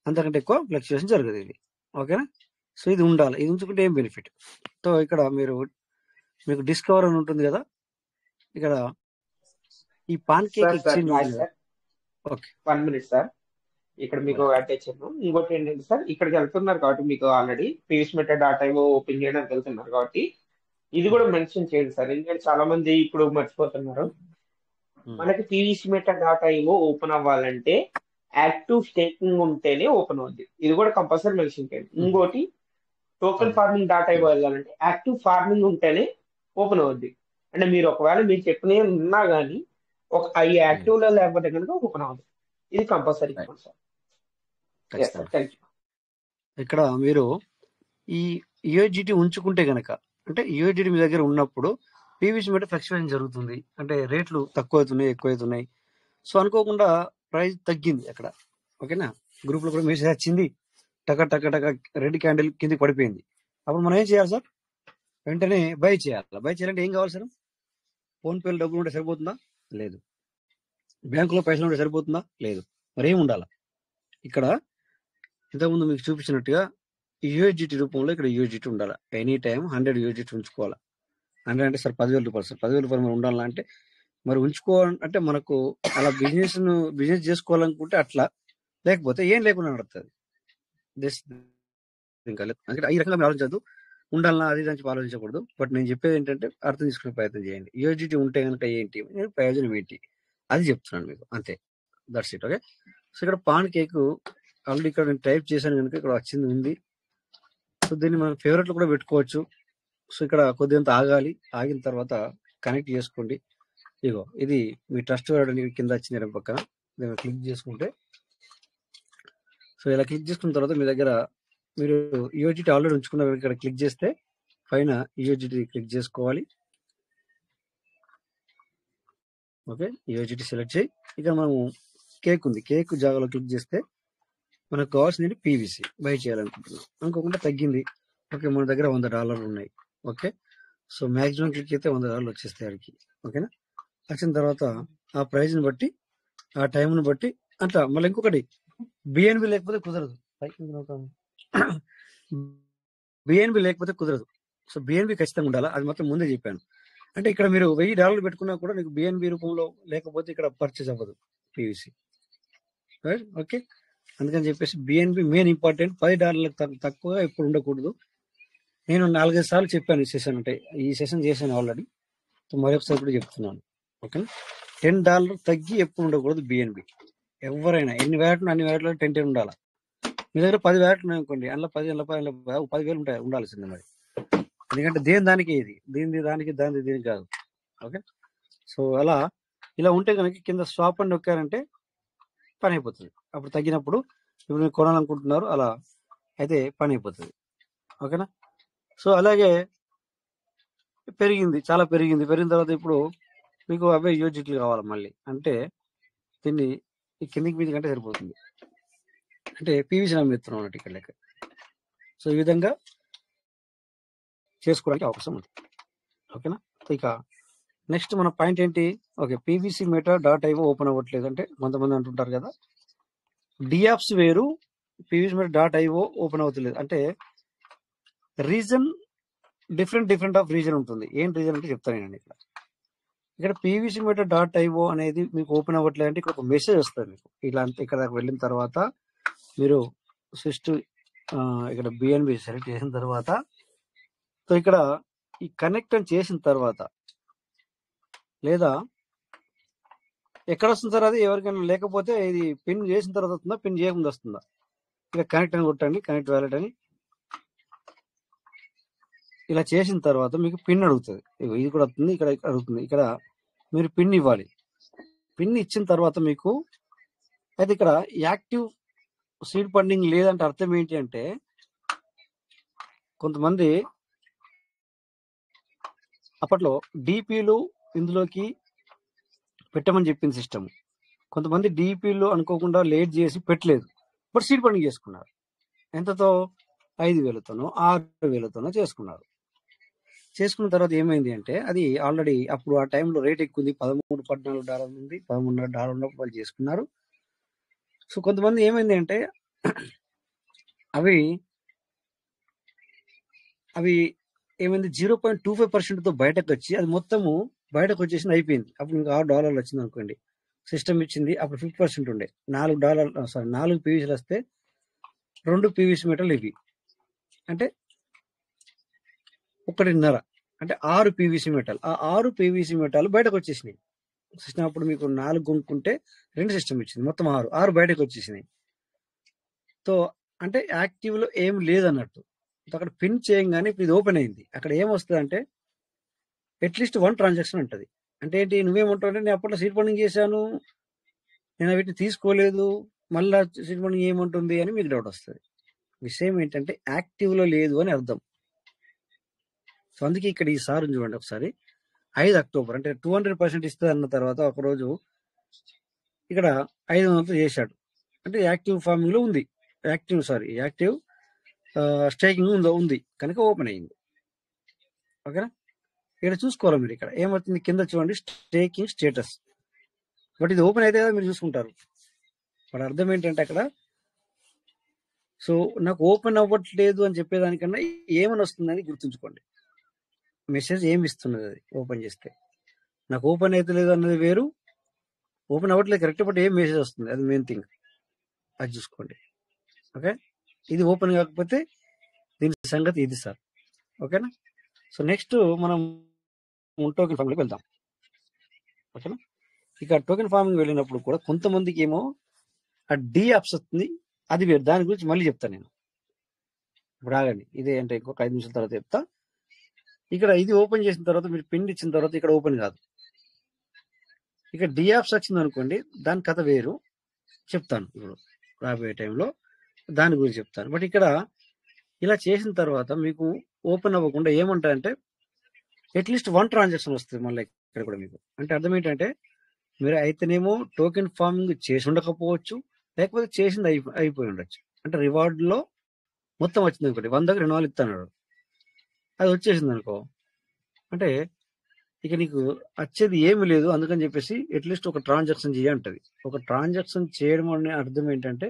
అంతకంటే ఎక్కువ ఫ్లక్చుయేషన్ జరగదు ఇది. ఓకేనా, సో ఇది ఉండాలి. ఇది ఉంచుకుంటే ఏం బెనిఫిట్? సో ఇక్కడ మీకు డిస్కవర్ అని ఉంటుంది కదా, ఇక్కడ ఈ పాన్ కేక్ ఎక్స్చేంజ్ ఉంది కదా. ఓకే, 1 మినిట్ సార్, ఇక్కడ మీకు అటెన్షన్. ఇంకోటి ఏంటంటే సార్, ఇక్కడికి వెళ్తున్నారు కాబట్టి మీకు ఆల్రెడీ pvsmeta.io ఓపెన్ చేయడానికి వెళ్తున్నారు కాబట్టి ఇది కూడా మెన్షన్ చేయండి సార్. ఎందుకంటే చాలా మంది ఇప్పుడు మర్చిపోతున్నారు. మనకి pvsmeta.io ఓపెన్ అవ్వాలంటే యాక్టివ్ స్టేకింగ్ ఉంటేనే ఓపెన్ అవుద్ది. ఇది కూడా కంపల్సరీ మెన్షన్ చేయండి. ఇంకోటి టోకెన్ ఫార్మింగ్ .io వెళ్ళాలంటే యాక్టివ్ ఫార్మింగ్ ఉంటేనే ఓపెన్ అవుద్ది. అంటే మీరు ఒకవేళ మీరు చెప్పినవి ఉన్నా కానీ అవి యాక్టివ్ లో లేకపోతే కనుక ఓపెన్ అవుతుంది. ఇది కంపల్సరీ సార్. ఇక్కడ మీరు ఈ యూఎస్డిటీ ఉంచుకుంటే గనక, అంటే యూఎస్డిటీ మీ దగ్గర ఉన్నప్పుడు pvsmeta ఫ్లక్చుయేషన్ జరుగుతుంది, అంటే రేట్లు తక్కువ అవుతున్నాయి, ఎక్కువ అవుతున్నాయి. సో అనుకోకుండా ప్రైస్ తగ్గింది అక్కడ. ఓకేనా, గ్రూప్ లో కూడా మెసేజ్ వచ్చింది, టక టక టక రెడ్ క్యాండిల్ కిందికి పడిపోయింది. అప్పుడు మనం ఏం చేయాలి సార్? వెంటనే బై చేయాలి. బై చేయాలంటే ఏం కావాలి సార్? ఫోన్ పేలో డబ్బులు ఉంటే సరిపోతుందా? లేదు. బ్యాంకులో పైసలు ఉంటే సరిపోతుందా? లేదు. మరి ఏం ఉండాలి? ఇక్కడ ఇంతకుముందు మీకు చూపించినట్టుగా యూఎస్డిటీ రూపంలో ఇక్కడ యూఎస్డిటీ ఉండాలి. ఎనీ టైం 100 యూఎస్డిటీ ఉంచుకోవాలి. 100 అంటే సార్ 10,000 రూపాయలు సార్. 10,000 రూపాయలు మరి ఉండాలంటే మరి ఉంచుకోవాలంటే మనకు అలా బిజినెస్ చేసుకోవాలనుకుంటే అట్లా, లేకపోతే ఏం లేకుండా నడుస్తుంది. ఇంకా అంటే ఈ రకంగా మీరు ఆలోచించద్దు, ఉండాలన్నా అది దానికి ఆలోచించకూడదు. బట్ నేను చెప్పేది ఏంటంటే అర్థం చేసుకునే ప్రయత్నం చేయండి. యూఎస్డిటీ ఉంటే కనుక ఏంటి, ప్రయోజనం ఏంటి, అది చెప్తున్నాను మీకు, అంతే. That's it. ఓకే, సో ఇక్కడ పాన్ కేక్ ఆల్రెడీ ఇక్కడ నేను టైప్ చేశాను కనుక ఇక్కడ వచ్చింది ఉంది. సో దీన్ని మనం ఫేవరెట్లు కూడా పెట్టుకోవచ్చు. సో ఇక్కడ కొద్దిగా ఆగాలి, ఆగిన తర్వాత కనెక్ట్ చేసుకోండి. ఇగో ఇది మీ ట్రస్ట్ వాడడానికి కింద వచ్చింది పక్కన, దీన్ని క్లిక్ చేసుకుంటే, సో ఇలా క్లిక్ చేసుకున్న తర్వాత మీ దగ్గర మీరు యూఎస్డిటీ ఆల్రెడీ ఉంచుకున్న ఇక్కడ క్లిక్ చేస్తే పైన యూఎస్డిటీ క్లిక్ చేసుకోవాలి. ఓకే, యూఎస్డిటీ సెలెక్ట్ చేయి. ఇక్కడ మనము కేక్ ఉంది, కేక్ జాగాలో క్లిక్ చేస్తే మనకు కావాల్సింది పీవీసీ బై చేయాలనుకుంటున్నాం. అనుకోకుండా తగ్గింది. ఓకే, మన దగ్గర $100 ఉన్నాయి. ఓకే, సో మ్యాక్సిమం క్లిక్ అయితే $100 వచ్చేస్తాయి అడిగి. ఓకేనా, వచ్చిన తర్వాత ఆ ప్రైజ్ని బట్టి, ఆ టైంని బట్టి అట్లా. మళ్ళీ ఇంకొకటి, బిఎన్బి లేకపోతే కుదరదు. బిఎన్బి లేకపోతే కుదరదు. సో బిఎన్బి ఖచ్చితంగా ఉండాలి, అది మాత్రం ముందే చెప్పాను. అంటే ఇక్కడ మీరు $1000 పెట్టుకున్నా కూడా మీకు బిఎన్బి రూపంలో లేకపోతే ఇక్కడ పర్చేజ్ అవ్వదు పీవీసీ. ఓకే, అందుకని చెప్పేసి బిఎన్బి మెయిన్ ఇంపార్టెంట్. $10 తక్కువ ఎప్పుడు ఉండకూడదు. నేను 4-5 సార్లు చెప్పాను ఈ సెషన్, అంటే ఈ సెషన్ చేశాను ఆల్రెడీ, మరొకసారి కూడా చెప్తున్నాను. ఓకేనా, $10 తగ్గి ఎప్పుడు ఉండకూడదు బిఎన్బి. ఎవరైనా ఎన్ని వ్యాట్లు అన్ని వ్యాట్లో 10 ఉండాలి. మీ దగ్గర 10 వ్యాట్లు ఉన్నాయి అనుకోండి, అందులో 10,000 ఉంటాయి, ఉండాల్సింది మరి. ఎందుకంటే దానికి ఇది దానికి దీనికి కాదు. ఓకే, సో అలా ఇలా ఉంటే కనుక కింద స్వాప్ అని నొక్కారంటే పని అయిపోతుంది. అప్పుడు తగ్గినప్పుడు ఇప్పుడు మీరు కొనాలనుకుంటున్నారు, అలా అయితే పని అయిపోతుంది. ఓకేనా, సో అలాగే పెరిగింది, చాలా పెరిగింది. పెరిగిన తర్వాత ఇప్పుడు మీకు అవే యూఎస్డిటీలు కావాలి మళ్ళీ అంటే దీన్ని ఈ కిందికి మీది కంటే సరిపోతుంది. అంటే పీవీసీ నమ్మిస్తున్నాం అన్నట్టు ఇక్కడ లెక్క. సో ఈ విధంగా చేసుకోవడానికి అవకాశం ఉంది. ఓకేనా, ఇక నెక్స్ట్ మన పాయింట్ ఏంటి? ఓకే, pvsmeta.io ఓపెన్ అవ్వట్లేదు అంటే కొంతమంది అంటుంటారు కదా, డియాప్స్ వేరు, pvsmeta.io ఓపెన్ అవుతలేదు అంటే రీజన్ డిఫరెంట్ ఆఫ్ రీజన్ ఉంటుంది. ఏం రీజన్ అంటే చెప్తాను నేను. ఇక్కడ pvsmeta.io అనేది మీకు ఓపెన్ అవ్వట్లేదు అంటే ఇక్కడ ఒక మెసేజ్ వస్తుంది మీకు. ఇలా ఇక్కడ వెళ్ళిన తర్వాత మీరు ఇక్కడ బిఎన్బి సెలెక్ట్ చేసిన తర్వాత సో ఇక్కడ ఈ కనెక్ట్ అని చేసిన తర్వాత లేదా ఎక్కడ వస్తుంది సార్ అది ఎవరికైనా లేకపోతే ఇది పిన్ చేసిన తర్వాత వస్తుందా పిన్ చేయకుండా వస్తుందా? ఇక్కడ కనెక్ట్ అని కొట్టండి, కనెక్ట్ వ్యాలెట్ అని. ఇలా చేసిన తర్వాత మీకు పిన్ అడుగుతుంది. ఇది కూడా వస్తుంది, ఇక్కడ అడుగుతుంది. ఇక్కడ మీరు పిన్ ఇవ్వాలి. పిన్ ఇచ్చిన తర్వాత మీకు అయితే ఇక్కడ యాక్టివ్ సీడ్ ఫండింగ్ లేదంటే అర్థం ఏంటి అంటే కొంతమంది అప్పట్లో డిపిలు ఇందులోకి పెట్టమని చెప్పింది సిస్టమ్. కొంతమంది డిపిలు అనుకోకుండా లేట్ చేసి పెట్టలేదు, బట్ సీడ్ ఫండింగ్ చేసుకున్నారు. ఎంతతో? 5,000తోనో 6,000తోనో చేసుకున్నారు. చేసుకున్న తర్వాత ఏమైంది అంటే అది ఆల్రెడీ అప్పుడు ఆ టైంలో రేట్ ఎక్కువ ఉంది, $13-14 ఉంది, $13.5 ఉన్నప్పుడు వాళ్ళు చేసుకున్నారు. సో కొంతమంది ఏమైంది అంటే అవి ఏమైంది 0.25%తో బయటకు వచ్చి అది మొత్తము బయటకు వచ్చేసింది, అయిపోయింది. అప్పుడు మీకు $6 వచ్చింది అనుకోండి, సిస్టమ్ ఇచ్చింది. అప్పుడు 50% ఉండే $4 పీవీసీలు వస్తే 2 పీవీసీ మీటర్లు ఇవి అంటే 1.5 అంటే 6 పీవీసీ మీటర్లు. ఆ 6 పీవీసీ మీటర్లు బయటకు వచ్చేసినాయి సిస్టమ్. అప్పుడు మీకు 4 కొనుక్కుంటే 2 సిస్టమ్ ఇచ్చింది, మొత్తం 6 బయటకు వచ్చేసినాయి. సో అంటే యాక్టివ్ లో ఏం లేదన్నట్టు. అక్కడ పిన్ చేయంగానే ఇప్పుడు ఇది ఓపెన్ అయింది. అక్కడ ఏమొస్తుంది అంటే అట్లీస్ట్ 1 ట్రాన్సాక్షన్ ఉంటుంది. అంటే ఏంటి, నువ్వేమంటావు అంటే నేను అప్పట్లో సీడ్ ఫండింగ్ చేశాను, నేను వీటిని తీసుకోలేదు, మళ్ళా సీడ్ ఫండింగ్ ఏమంటుంది అని మీకు డౌట్ వస్తుంది. విషయం ఏంటంటే యాక్టివ్ లో లేదు అని అర్థం. సో అందుకే ఇక్కడ ఈసారి చూడండి ఒకసారి 5 అక్టోబర్ అంటే 200% ఇస్తుంది అన్న తర్వాత ఒకరోజు ఇక్కడ 500 చేశాడు. అంటే యాక్టివ్ ఫార్మింగ్ లో ఉంది, యాక్టివ్ స్టేకింగ్ ఉంది కనుక ఓపెన్ అయ్యింది. ఓకేనా? ఇక్కడ చూసుకోవాలి మీరు. ఇక్కడ ఏమవుతుంది కింద చూడండి, స్టేకింగ్ స్టేటస్. బట్ ఇది ఓపెన్ అయితే కదా మీరు చూసుకుంటారు. వాటి అర్థం ఏంటంటే అక్కడ సో నాకు ఓపెన్ అవ్వట్లేదు అని చెప్పేదానికన్నా ఏమని వస్తుందని గుర్తుంచుకోండి. మెసేజ్ ఏమి ఇస్తున్నది అది ఓపెన్ చేస్తే. నాకు ఓపెన్ అయితే లేదు అన్నది వేరు, ఓపెన్ అవ్వట్లేదు కరెక్ట్, బట్ ఏం మెసేజ్ వస్తుంది అది మెయిన్ థింగ్, అది చూసుకోండి. ఓకే, ఇది ఓపెన్ కాకపోతే దీని సంగతి ఇది సార్. ఓకేనా? సో నెక్స్ట్ మనం టోకెన్ ఫార్మింగ్కి వెళ్దాం. ఓకేనా? ఇక టోకెన్ ఫార్మింగ్ వెళ్ళినప్పుడు కూడా కొంతమందికి ఏమో ఆ డి ఆప్స్ వస్తుంది, అది వేరు. దాని గురించి మళ్ళీ చెప్తాను నేను. ఇప్పుడు ఆగండి, ఇదే అంటే ఇంకొక 5 నిమిషాల తర్వాత చెప్తా. ఇక్కడ ఇది ఓపెన్ చేసిన తర్వాత మీరు పిన్ ఇచ్చిన తర్వాత ఇక్కడ ఓపెన్ కాదు. ఇక డి ఆప్స్ వచ్చింది అనుకోండి, దాని కథ వేరు, చెప్తాను ఇప్పుడు రాబోయే టైంలో, దాని గురించి చెప్తాను. బట్ ఇక్కడ ఇలా చేసిన తర్వాత మీకు ఓపెన్ అవ్వకుండా ఏమంటారంటే అట్లీస్ట్ 1 ట్రాన్సాక్షన్ వస్తుంది మళ్ళీ ఇక్కడ కూడా మీకు. అంటే అర్థం ఏంటంటే మీరు అయితేనేమో టోకెన్ ఫార్మింగ్ చేసి ఉండకపోవచ్చు, లేకపోతే చేసింది అయిపోయి ఉండొచ్చు. అంటే రివార్డ్ లో మొత్తం వచ్చింది అనుకోండి, 100కి 2 వాళ్ళు ఇస్తాడు, అది వచ్చేసింది అనుకో, అంటే ఇక నీకు వచ్చేది ఏమి లేదు. అందుకని చెప్పేసి అట్లీస్ట్ ఒక ట్రాన్సాక్షన్ చేయంటది. ఒక ట్రాన్సాక్షన్ చేయడం అనే అర్థం ఏంటంటే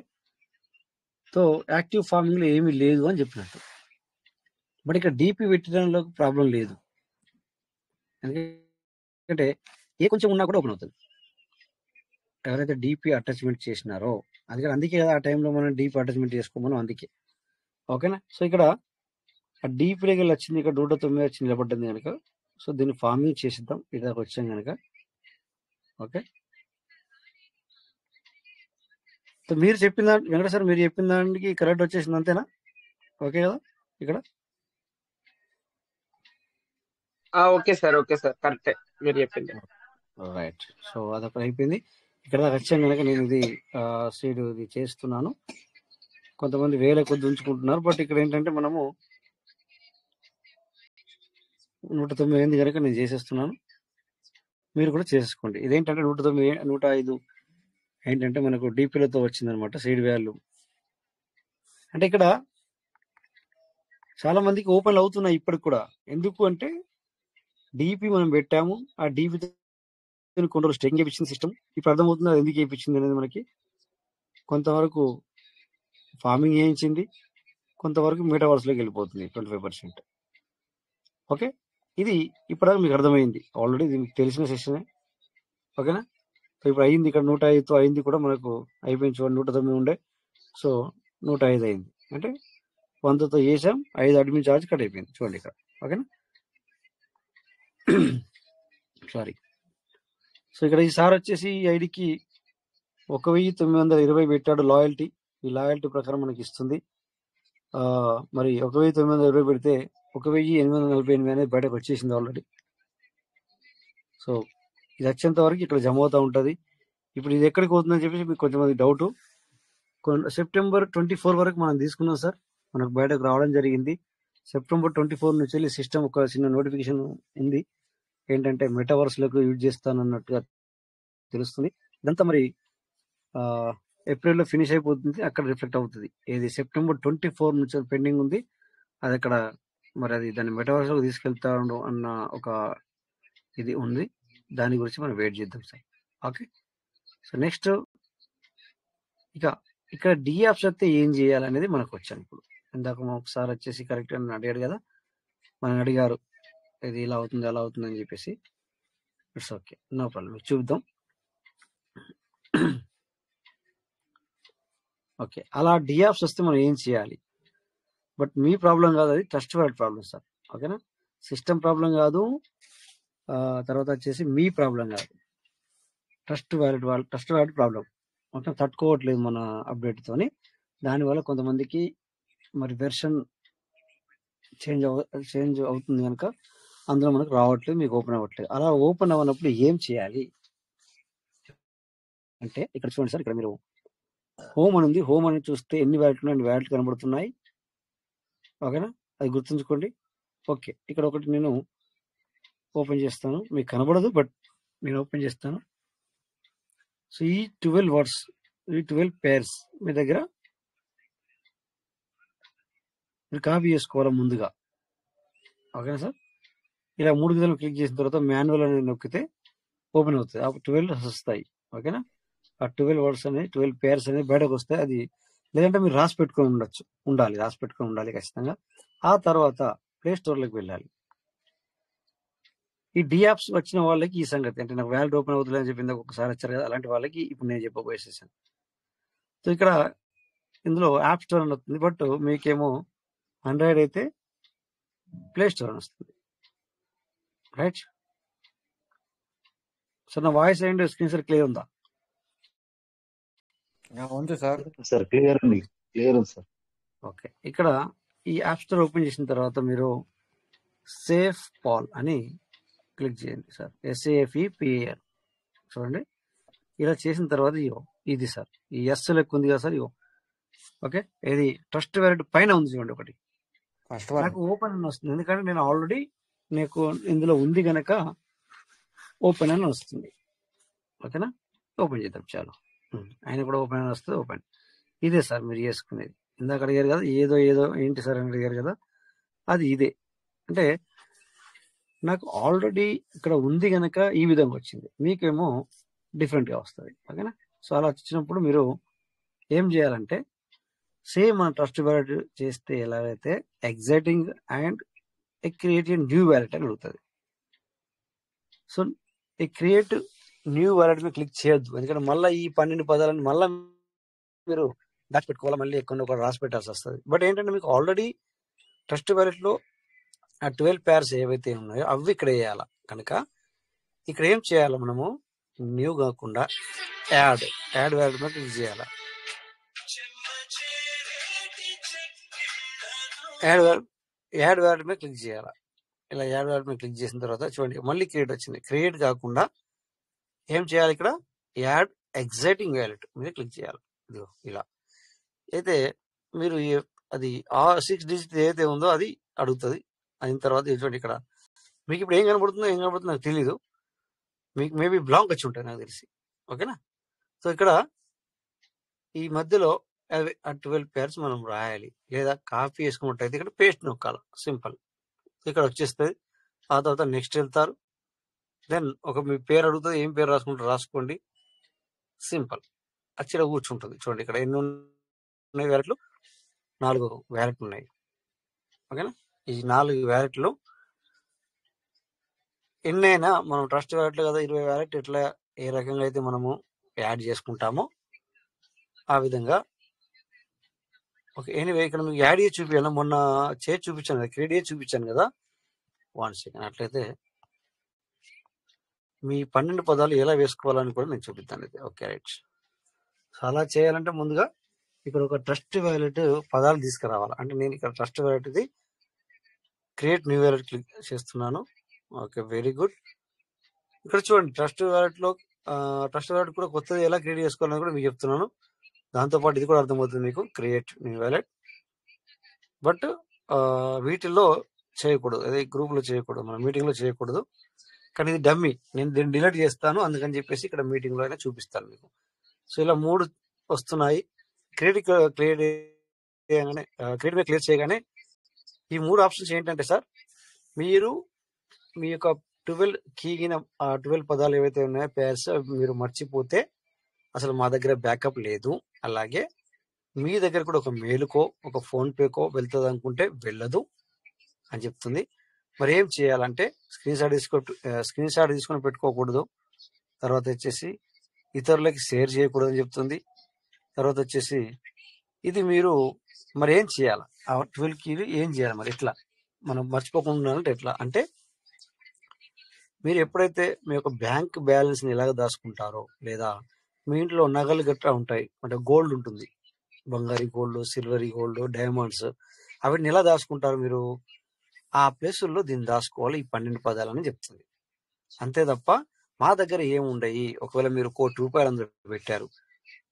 సో యాక్టివ్ ఫార్మింగ్ లో ఏమీ లేదు అని చెప్పినట్టు. బట్ ఇక్కడ డిపి పెట్టడంలో ప్రాబ్లం లేదు, ఎందుకంటే ఏ కొంచెం ఉన్నా కూడా ఓపెన్ అవుతుంది. ఎవరైతే డిపి అటాచ్మెంట్ చేసినారో అందుకే కదా ఆ టైంలో మనం డిపి అటాచ్మెంట్ చేసుకోమను, అందుకే. ఓకేనా? సో ఇక్కడ ఆ డిపి దగ్గర వచ్చింది, ఇక్కడ 109 వచ్చి నిలబడ్డది కనుక సో దీన్ని ఫార్మింగ్ చేసిద్దాం. ఇక్కడ వచ్చాం కనుక ఓకే. సో మీరు చెప్పిన వెంకట సార్, మీరు చెప్పిన దానికి కరెక్ట్ వచ్చేసింది, అంతేనా? ఓకే కదా ఇక్కడ? ఓకే సార్, కరెక్టే మీరు చెప్పింది. రైట్. సో అదొక అయిపోయింది. ఇక్కడ వచ్చాం కనుక నేను ఇది సీడ్ ఇది చేస్తున్నాను. కొంతమంది వేల కొద్ది ఉంచుకుంటున్నారు, బట్ ఇక్కడ ఏంటంటే మనము 109 అయింది కనుక నేను చేసేస్తున్నాను, మీరు కూడా చేసేసుకోండి. ఇదేంటంటే 109 105 ఏంటంటే మనకు డిపిలతో వచ్చిందనమాట సీడ్ వాల్యూ. అంటే ఇక్కడ చాలా మందికి ఓపెన్ అవుతున్నాయి ఇప్పటికి కూడా. ఎందుకు అంటే డిపి మనం పెట్టాము, ఆ డిపి కొన్ని రోజులు స్టేకింగ్ చేయించింది సిస్టమ్. ఇప్పుడు అర్థమవుతుంది అది ఎందుకు చేయించింది అనేది మనకి. కొంతవరకు ఫార్మింగ్ చేయించింది, కొంతవరకు మెటావర్స్లోకి వెళ్ళిపోతుంది 25%. ఓకే, ఇది ఇప్పటిదాకా మీకు అర్థమైంది ఆల్రెడీ, ఇది మీకు తెలిసిన సెషనే. ఓకేనా? సో ఇప్పుడు అయింది, ఇక్కడ 105తో అయింది కూడా మనకు అయిపోయింది. చూడండి 109 ఉండే, సో 105 అయింది. అంటే 100తో చేసాం, 5 అడ్మిన్ ఛార్జ్ కట్ అయిపోయింది చూడండి ఇక్కడ. ఓకేనా, సారీ. సో ఇక్కడ ఈసారి వచ్చేసి ఈ ఐడికి 1920 పెట్టాడు లాయల్టీ. ఈ లాయల్టీ ప్రకారం మనకి ఇస్తుంది. మరి 1920 పెడితే 1848 అనేది బయటకు వచ్చేసింది ఆల్రెడీ. సో ఇది వచ్చేంత వరకు ఇక్కడ జమ అవుతూ ఉంటుంది. ఇప్పుడు ఇది ఎక్కడికి అవుతుందని చెప్పేసి మీకు కొంచెం డౌట్. సెప్టెంబర్ 24 వరకు మనం తీసుకున్నాం సార్, మనకు బయటకు రావడం జరిగింది. సెప్టెంబర్ 24 నుంచి వెళ్ళి సిస్టమ్ ఒక చిన్న నోటిఫికేషన్ ఉంది, ఏంటంటే మెటావర్స్లకు యూజ్ చేస్తానన్నట్టుగా తెలుస్తుంది. ఇదంతా మరి ఏప్రిల్లో ఫినిష్ అయిపోతుంది, అక్కడ రిఫ్లెక్ట్ అవుతుంది. ఏది సెప్టెంబర్ 24 నుంచి పెండింగ్ ఉంది, అది అక్కడ మరి అది దాన్ని మెటావర్స్లోకి తీసుకెళ్తాడు అన్న ఒక ఇది ఉంది. దాని గురించి మనం వెయిట్ చేద్దాం సార్. ఓకే, సో నెక్స్ట్ ఇక ఇక్కడ డియాప్స్ అయితే ఏం చేయాలనేది మనకు వచ్చాను. ఇప్పుడు ఇందాక ఒకసారి వచ్చేసి కరెక్ట్ అని అడిగాడు కదా, మనం అడిగారు ఇది ఇలా అవుతుంది అలా అవుతుంది అని చెప్పేసి. ఇట్స్ ఓకే, నో ప్రాబ్లం, చూద్దాం. ఓకే, అలా డియాప్స్ వస్తే మనం ఏం చేయాలి? బట్ మీ ప్రాబ్లం కాదు, అది ట్రస్ట్ వ్యాలిడ్ ప్రాబ్లం సార్. ఓకేనా, సిస్టమ్ ప్రాబ్లం కాదు, తర్వాత వచ్చేసి మీ ప్రాబ్లం కాదు, ట్రస్ట్ వ్యాలిడ్ ప్రాబ్లం. మొత్తం తట్టుకోవట్లేదు మన అప్డేట్తోని. దానివల్ల కొంతమందికి మరి వెర్షన్ చేంజ్ అవుతుంది కనుక అందులో మనకు రావట్లేదు, మీకు ఓపెన్ అవ్వట్లేదు. అలా ఓపెన్ అవ్వనప్పుడు ఏం చేయాలి అంటే ఇక్కడ చూడండి సార్, ఇక్కడ మీరు హోమ్ అని ఉంది. హోమ్ అని చూస్తే ఎన్ని వ్యాలెట్లు ఉన్నాయి, అన్ని వ్యాలెట్లు కనబడుతున్నాయి. ఓకేనా, అది గుర్తుంచుకోండి. ఓకే, ఇక్కడ ఒకటి నేను ఓపెన్ చేస్తాను, మీకు కనబడదు బట్ నేను ఓపెన్ చేస్తాను. సో ఈ 12 వర్డ్స్, ఈ 12 పేర్స్ మీ దగ్గర మీరు కాపీ చేసుకోవాలి ముందుగా. ఓకేనా సార్, ఇలా 3 విధాలు క్లిక్ చేసిన తర్వాత మాన్యువల్ అనేది నొక్కితే ఓపెన్ అవుతుంది. ఆ 12 వస్తాయి. ఓకేనా, ఆ 12 వర్డ్స్ అనేది 12 పేర్స్ అనేది బయటకు వస్తాయి. అది లేదంటే మీరు రాసి పెట్టుకొని రాసి పెట్టుకొని ఉండాలి ఖచ్చితంగా. ఆ తర్వాత ప్లే స్టోర్లోకి వెళ్ళాలి. ఈ డియాప్స్ వచ్చిన వాళ్ళకి ఈ సంగతి, అంటే నాకు వ్యాలిడ్ ఓపెన్ అవుతుంది అని చెప్పింది ఒకసారి వచ్చారు కదా, అలాంటి వాళ్ళకి ఇప్పుడు నేను చెప్పబోయేసేసాను. సో ఇక్కడ ఇందులో యాప్ స్టోర్ అని వస్తుంది, బట్ మీకేమో ఆండ్రాయిడ్ అయితే ప్లే స్టోర్ అని వస్తుంది. రైట్, సో నా voice and screen sir clear ఉందా? ఉంది సార్. సార్ క్లియర్ ఉంది, క్లియర్ ఉంది సార్. ఓకే, ఇక్కడ ఈ యాప్ స్టోర్ ఓపెన్ చేసిన తర్వాత మీరు సేఫ్ పాల్ అని క్లిక్ చేయండి సార్, SAFEPAL. చూడండి, ఇలా చేసిన తర్వాత ఇది సార్, ఈ ఎస్ లెక్క ఉంది కదా సార్, ఓకే, ఇది ట్రస్ట్ వ్యాలిడ్ పైన ఉంది చూడండి ఒకటి, నాకు ఓపెన్ అని వస్తుంది. ఎందుకంటే నేను ఆల్రెడీ నాకు ఇందులో ఉంది కనుక ఓపెన్ అని వస్తుంది. ఓకేనా, ఓపెన్ చేద్దాం. చాలు, ఆయన కూడా ఓపెన్ అని వస్తుంది. ఓపెన్, ఇదే సార్ మీరు చేసుకునేది. ఇందాక అడిగారు కదా ఏదో ఏంటి సార్ అని అడిగారు కదా, అది ఇదే. అంటే నాకు ఆల్రెడీ ఇక్కడ ఉంది కనుక ఈ విధంగా వచ్చింది, మీకేమో డిఫరెంట్గా వస్తుంది. ఓకేనా, సో అలా వచ్చినప్పుడు మీరు ఏం చేయాలంటే సేమ్ మన ట్రస్ట్ వ్యాలెట్ చేస్తే ఎలాగైతే existing and create new wallet అని అడుగుతుంది. సో ఈ క్రియేట్ న్యూ వ్యాలెట్ మీద క్లిక్ చేయొద్దు, ఎందుకంటే మళ్ళీ ఈ 12 పదాలను మళ్ళీ మీరు దాచి పెట్టుకోవాలి, మళ్ళీ ఎక్కువ రాసి పెట్టాల్సి వస్తుంది. బట్ ఏంటంటే మీకు ఆల్రెడీ ట్రస్ట్ వ్యాలెట్లో ఆ 12 పేర్స్ ఏవైతే ఉన్నాయో అవి ఇక్కడ వేయాలి కనుక ఇక్కడ ఏం చేయాలి, మనము న్యూ కాకుండా యాడ్ వ్యాలెట్ మీద క్లిక్ చేయాలి. యాడ్ వ్యాలెట్ మీద క్లిక్ చేయాలి. ఇలా యాడ్ వ్యాలెట్ మీద క్లిక్ చేసిన తర్వాత చూడండి మళ్ళీ క్రియేట్ వచ్చింది. క్రియేట్ కాకుండా ఏం చేయాలి, ఇక్కడ యాడ్ ఎగ్జైటింగ్ వ్యాలెట్ మీద క్లిక్ చేయాలి. ఇదిగో ఇలా అయితే మీరు అది ఆ 6 డిజిట్ ఏదైతే ఉందో అది అడుగుతుంది. అయిన తర్వాత చూడండి ఇక్కడ మీకు ఇప్పుడు ఏం కనబడుతుందో నాకు తెలీదు, మీకు మేబీ బ్లాంక్ వచ్చి ఉంటుంది నాకు తెలిసి. ఓకేనా, సో ఇక్కడ ఈ మధ్యలో 12 పేర్స్ మనం రాయాలి, లేదా కాపీ చేసుకున్నట్టయితే ఇక్కడ పేస్ట్ నొక్కాలి, సింపుల్. ఇక్కడ వచ్చేస్తుంది. ఆ తర్వాత నెక్స్ట్ వెళ్తారు, దెన్ మీ పేరు అడుగుతుంది, ఏం పేరు రాసుకుంటారు రాసుకోండి, సింపుల్. అక్కడ కూర్చుంటుంది. చూడండి ఇక్కడ ఎన్ని ఉన్నాయి వ్యాలెట్లు, 4 వ్యాలెట్లు ఉన్నాయి. ఓకేనా, ఈ 4 వ్యాలెట్లు ఎన్నైనా మనం ట్రస్ట్ వ్యాలెట్లు కదా 20 వ్యాలెట్ ఎట్లా ఏ రకంగా అయితే మనము యాడ్ చేసుకుంటామో ఆ విధంగా ఓకే, ఎనీవే ఇక్కడ మీకు యాడ్ చేసి చూపించాను, మొన్న చేసి చూపించాను కదా, క్రియేట్ చేసి చూపించాను కదా. 1 సెకండ్. అట్లయితే మీ 12 పదాలు ఎలా వేసుకోవాలని కూడా నేను చూపిస్తాను. అయితే ఓకే రైట్. సో అలా చేయాలంటే ముందుగా ఇక్కడ ఒక ట్రస్ట్ వ్యాలెట్ పదాలు తీసుకురావాలి. అంటే నేను ఇక్కడ ట్రస్ట్ వ్యాలెట్ ఇది క్రియేట్ న్యూ వ్యాలెట్ క్లిక్ చేస్తున్నాను. Okay, very good. ఇక్కడ చూడండి, ట్రస్ట్ వ్యాలెట్ కూడా కొత్తది ఎలా క్రియేట్ చేసుకోవాలని కూడా మీకు చెప్తున్నాను. దాంతోపాటు ఇది కూడా అర్థమవుతుంది మీకు, క్రియేట్ న్యూ వ్యాలెట్. బట్ వీటిల్లో చేయకూడదు, అదే గ్రూప్లో చేయకూడదు, మన మీటింగ్లో చేయకూడదు. కానీ ఇది డమ్మీ, నేను దీన్ని డిలీట్ చేస్తాను, అందుకని చెప్పేసి ఇక్కడ మీటింగ్లో అయినా చూపిస్తాను మీకు. సో ఇలా 3 వస్తున్నాయి. క్రియేట్ క్లియర్ చేయగానే ఈ 3 ఆప్షన్స్ ఏంటంటే సార్, మీరు మీ యొక్క 12 పదాలు ఏవైతే ఉన్నాయో పేర్స్ మీరు మర్చిపోతే అసలు మా దగ్గర బ్యాకప్ లేదు. అలాగే మీ దగ్గర కూడా ఒక మెయిల్కో ఒక ఫోన్పేకో వెళ్తుంది అనుకుంటే వెళ్ళదు అని చెప్తుంది. మరి ఏం చేయాలంటే స్క్రీన్ షాట్ తీసుకొని పెట్టుకోకూడదు. తర్వాత వచ్చేసి ఇతరులకి షేర్ చేయకూడదు అని చెప్తుంది. తర్వాత వచ్చేసి ఇది మీరు మరి ఏం చేయాలి, ఆ 12 కీలు ఏం చేయాలి, మరి ఎట్లా మనం మర్చిపోకుండా అంటే ఎట్లా అంటే, మీరు ఎప్పుడైతే మీ యొక్క బ్యాంక్ బ్యాలెన్స్ని ఎలాగ దాచుకుంటారో, లేదా మీ ఇంట్లో నగలు గట్రా ఉంటాయి, అంటే గోల్డ్ ఉంటుంది, బంగారీ గోల్డ్, సిల్వరీ గోల్డ్, డైమండ్స్, అవన్నీ ఎలా దాచుకుంటారు మీరు, ఆ ప్లేసుల్లో దీన్ని దాచుకోవాలి, ఈ 12 పదాలని చెప్తుంది. అంతే తప్ప మా దగ్గర ఏముండయి, ఒకవేళ మీరు ₹1,00,00,000 అందరూ పెట్టారు,